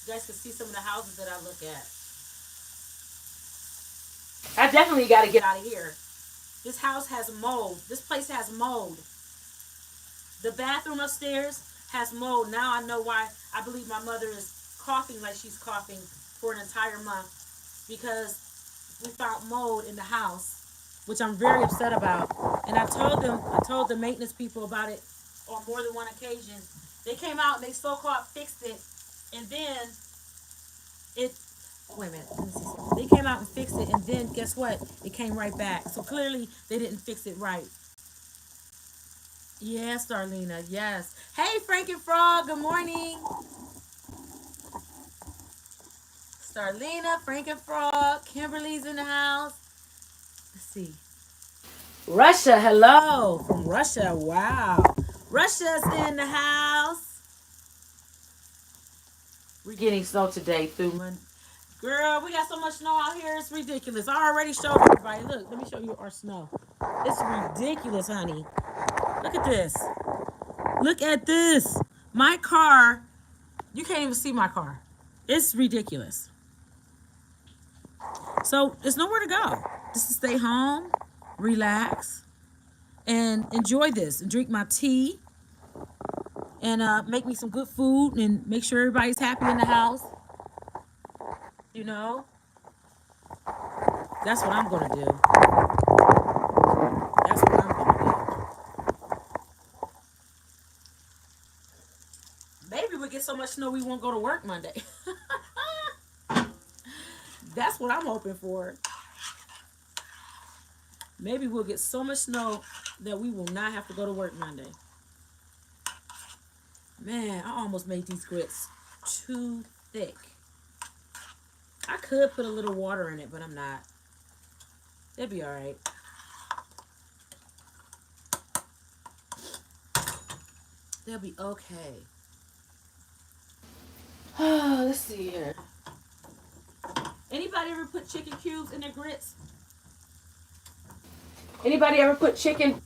You guys can see some of the houses that I look at. I definitely got to get out of here. This house has mold. This place has mold. The bathroom upstairs has mold. Now I know why I believe my mother is coughing like she's coughing for an entire month, because we found mold in the house, which I'm very upset about. And I told the maintenance people about it on more than one occasion. They came out and they so-called fixed it, and then it, wait a minute, let me see something. They came out and fixed it, and then guess what? It came right back. So clearly they didn't fix it right. Yes, Darlena, yes. Hey, Frank and Frog, good morning. Starlina, Frank and Frog, Kimberly's in the house. Let's see. Russia, hello. From Russia, wow. Russia's in the house. We're getting snow today through Monday. Girl, we got so much snow out here, it's ridiculous. I already showed everybody. Look, let me show you our snow. It's ridiculous, honey. Look at this. Look at this. My car, you can't even see my car. It's ridiculous. So there's nowhere to go. Just to stay home, relax, and enjoy this, and drink my tea, and make me some good food, and make sure everybody's happy in the house. You know, that's what I'm gonna do. That's what I'm gonna do. Maybe we get so much snow we won't go to work Monday. That's what I'm hoping for. Maybe we'll get so much snow that we will not have to go to work Monday. Man, I almost made these grits too thick. I could put a little water in it, but I'm not. It'll be all right. They'll be okay. Let's see here. Anybody ever put chicken cubes in their grits? Anybody ever put chicken?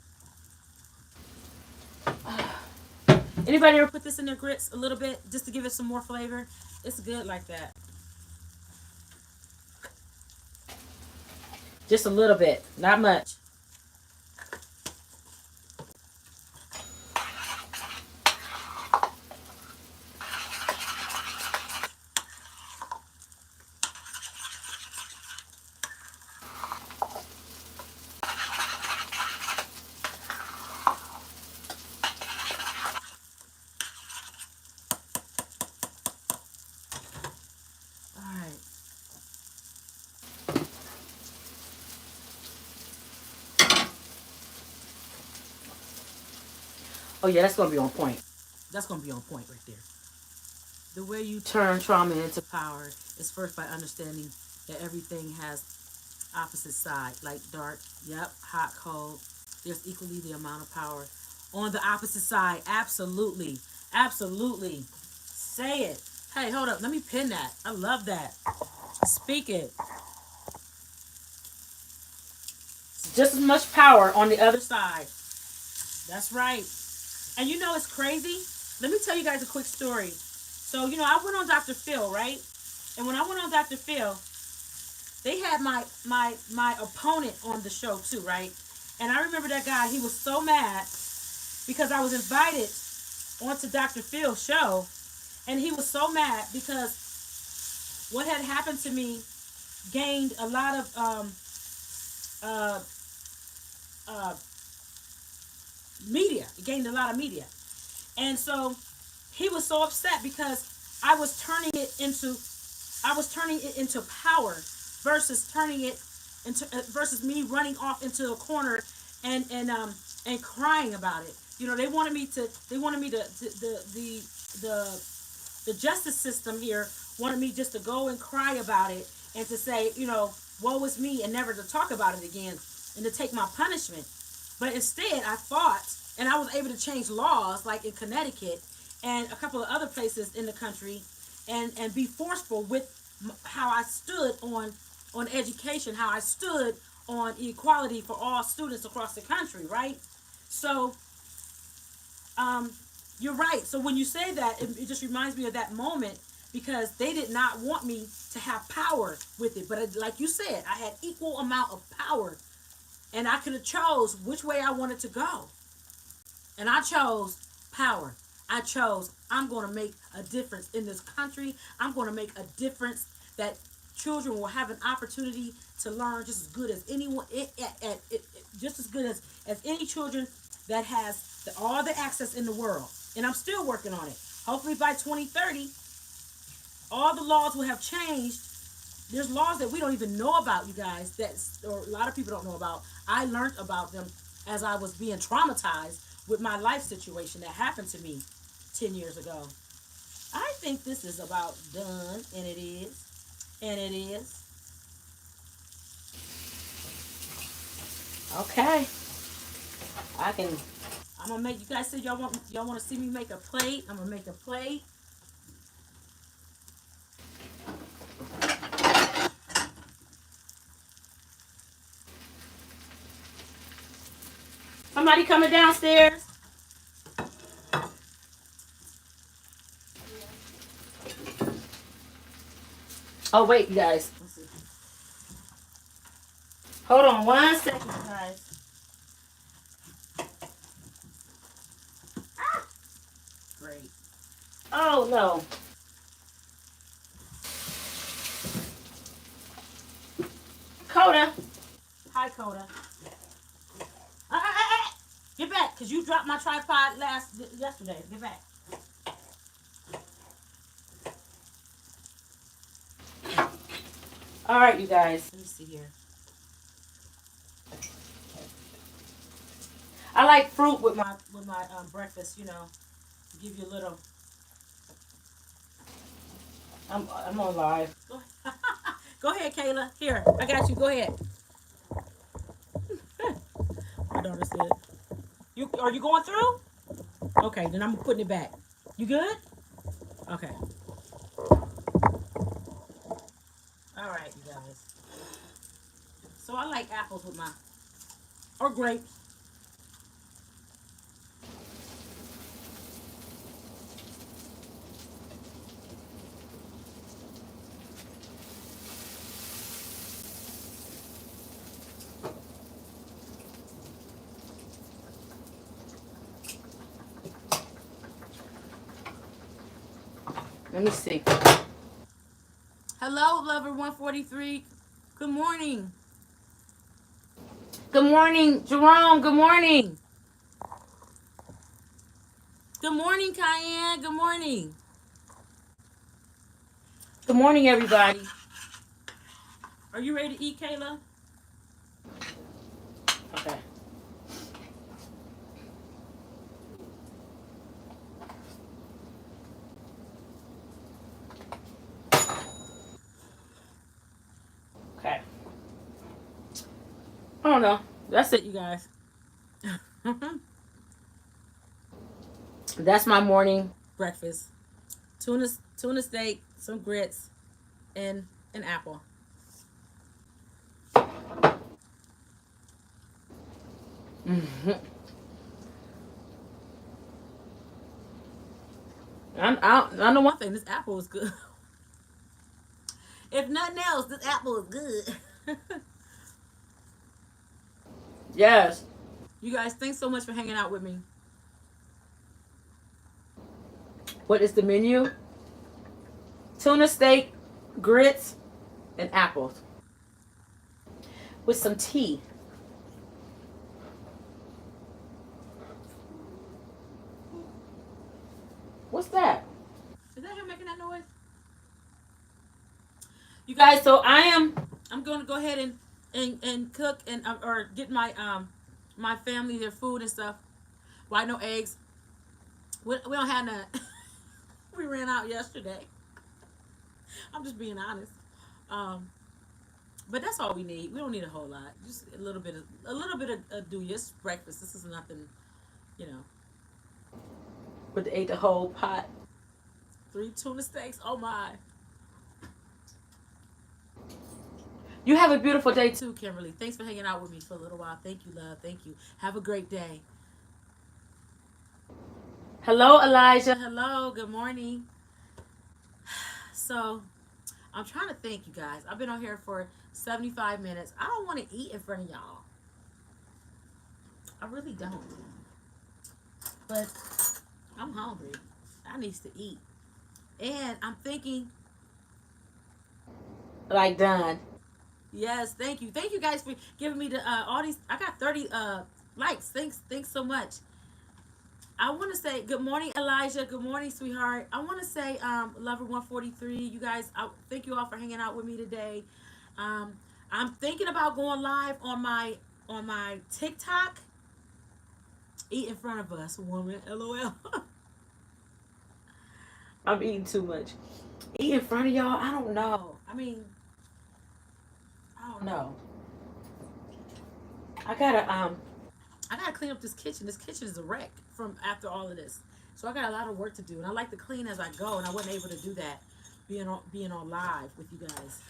Anybody ever put this in their grits a little bit just to give it some more flavor? It's good like that. Just a little bit, not much. Oh yeah, that's gonna be on point. That's gonna be on point right there. The way you turn trauma into power is first by understanding that everything has opposite side, like dark, yep, hot, cold. There's equally the amount of power on the opposite side. Absolutely, absolutely. Say it. Hey, hold up. Let me pin that. I love that. Speak it. It's just as much power on the other side. That's right. And you know it's crazy? Let me tell you guys a quick story. So, you know, I went on Dr. Phil, right? And when I went on Dr. Phil, they had my opponent on the show too, right? And I remember that guy, he was so mad because I was invited onto Dr. Phil's show, and he was so mad because what had happened to me gained a lot of uh, media. It gained a lot of media. And so he was so upset because I was turning it into power versus turning it into versus me running off into a corner and crying about it. You know, they wanted me to the justice system here wanted me just to go and cry about it and to say, you know, woe is me, and never to talk about it again and to take my punishment. But instead, I fought, and I was able to change laws, like in Connecticut and a couple of other places in the country, and be forceful with how I stood on education, how I stood on equality for all students across the country, right? So, You're right. So when you say that, it just reminds me of that moment because they did not want me to have power with it. But like you said, I had equal amount of power, and I could have chose which way I wanted to go. And I chose power. I chose I'm going to make a difference in this country. I'm going to make a difference that children will have an opportunity to learn just as good as anyone, just as good as any children that has all the access in the world. And I'm still working on it. Hopefully by 2030, all the laws will have changed. There's laws that we don't even know about, you guys, that or a lot of people don't know about. I learned about them as I was being traumatized with my life situation that happened to me 10 years ago. I think this is about done, and it is. And it is. Okay. I can. I'm gonna make. You guys said y'all want to see me make a plate. I'm gonna make a plate. Somebody coming downstairs. Oh wait, you guys. Let's see. Hold on 1 second, guys. Ah, great. Oh no. Coda. Hi, Coda. Get back, cause you dropped my tripod yesterday. Get back. All right, you guys. Let me see here. I like fruit with my breakfast. You know, to give you a little. I'm on live. Go ahead. Go ahead, Kayla. Here, I got you. Go ahead. My daughter said, are you going through? Okay, then I'm putting it back. You good? Okay. All right, you guys. So I like apples with or grapes. Let me see. Hello, lover 143. Good morning. Good morning, Jerome. Good morning. Good morning, Cayenne. Good morning. Good morning, everybody. Are you ready to eat, Kayla? Okay. Okay. I don't know. That's it, you guys. That's my morning breakfast. Tuna steak, some grits, and an apple. Mm-hmm. I know one thing. This apple is good. If nothing else, this apple is good. Yes. You guys, thanks so much for hanging out with me. What is the menu? Tuna steak, grits, and apples. With some tea. What's that? Is that him making that noise? You guys, so I'm going to go ahead and cook and or get my family their food and stuff. Why no eggs? We don't have none. We ran out yesterday. I'm just being honest. Um, but that's all we need. We don't need a whole lot. Just a little bit of do just breakfast. This is nothing, you know. But they ate the whole pot. 3 tuna steaks. Oh my. You have a beautiful day too, Kimberly. Thanks for hanging out with me for a little while. Thank you, love. Thank you. Have a great day. Hello, Elijah. Hello. Good morning. So, I'm trying to think, you guys. I've been on here for 75 minutes. I don't want to eat in front of y'all. I really don't. But I'm hungry. I needs to eat. And I'm thinking, like done. Yes, thank you. Thank you guys for giving me the all these. I got 30 likes. Thanks so much. I want to say good morning, Elijah. Good morning, sweetheart. I want to say Lover 143. You guys, thank you all for hanging out with me today. Um, I'm thinking about going live on my TikTok. Eat in front of us, woman. LOL. I'm eating too much. Eat in front of y'all. I don't know. I mean, I don't know. I gotta I gotta clean up this kitchen. This kitchen is a wreck from after all of this. So I got a lot of work to do, and I like to clean as I go, and I wasn't able to do that being on live with you guys.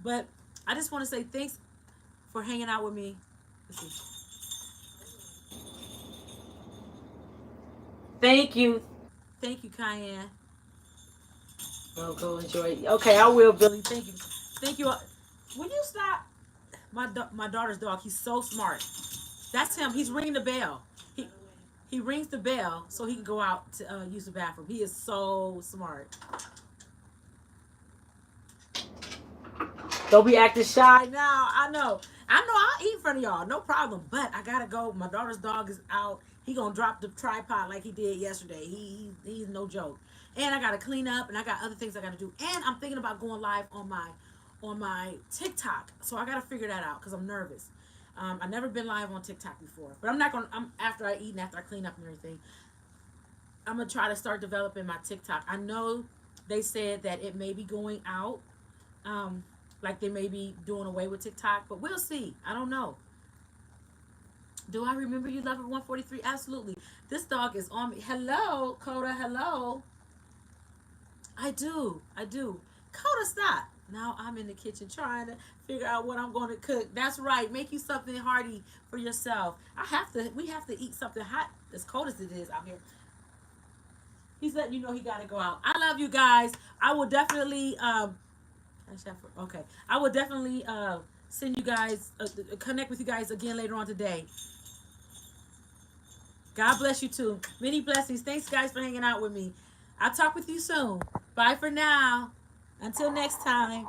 But I just want to say thanks for hanging out with me. Thank you, thank you, Cayenne. Well, go enjoy it. Okay, I will, Billy. Thank you, thank you. Will you stop? My daughter's dog. He's so smart. That's him. He's ringing the bell. He he rings the bell so he can go out to use the bathroom. He is so smart. Don't be acting shy now. I know. I know I'll eat in front of y'all. No problem. But I gotta go. My daughter's dog is out. He gonna drop the tripod like he did yesterday. He's no joke. And I gotta clean up and I got other things I gotta do. And I'm thinking about going live on my TikTok. So I gotta figure that out because I'm nervous. I've never been live on TikTok before. But I'm not gonna after I eat and after I clean up and everything, I'm gonna try to start developing my TikTok. I know they said that it may be going out. Um, like they may be doing away with TikTok, but we'll see. I don't know. Do I remember you, Lover 143? Absolutely. This dog is on me. Hello, Coda. Hello. I do. I do. Coda, stop. Now I'm in the kitchen trying to figure out what I'm going to cook. That's right. Make you something hearty for yourself. We have to eat something hot as cold as it is out here. He's letting you know he got to go out. I love you guys. I will definitely okay. I will definitely send you guys connect with you guys again later on today. God bless you too. Many blessings. Thanks guys for hanging out with me. I'll talk with you soon. Bye for now. Until next time.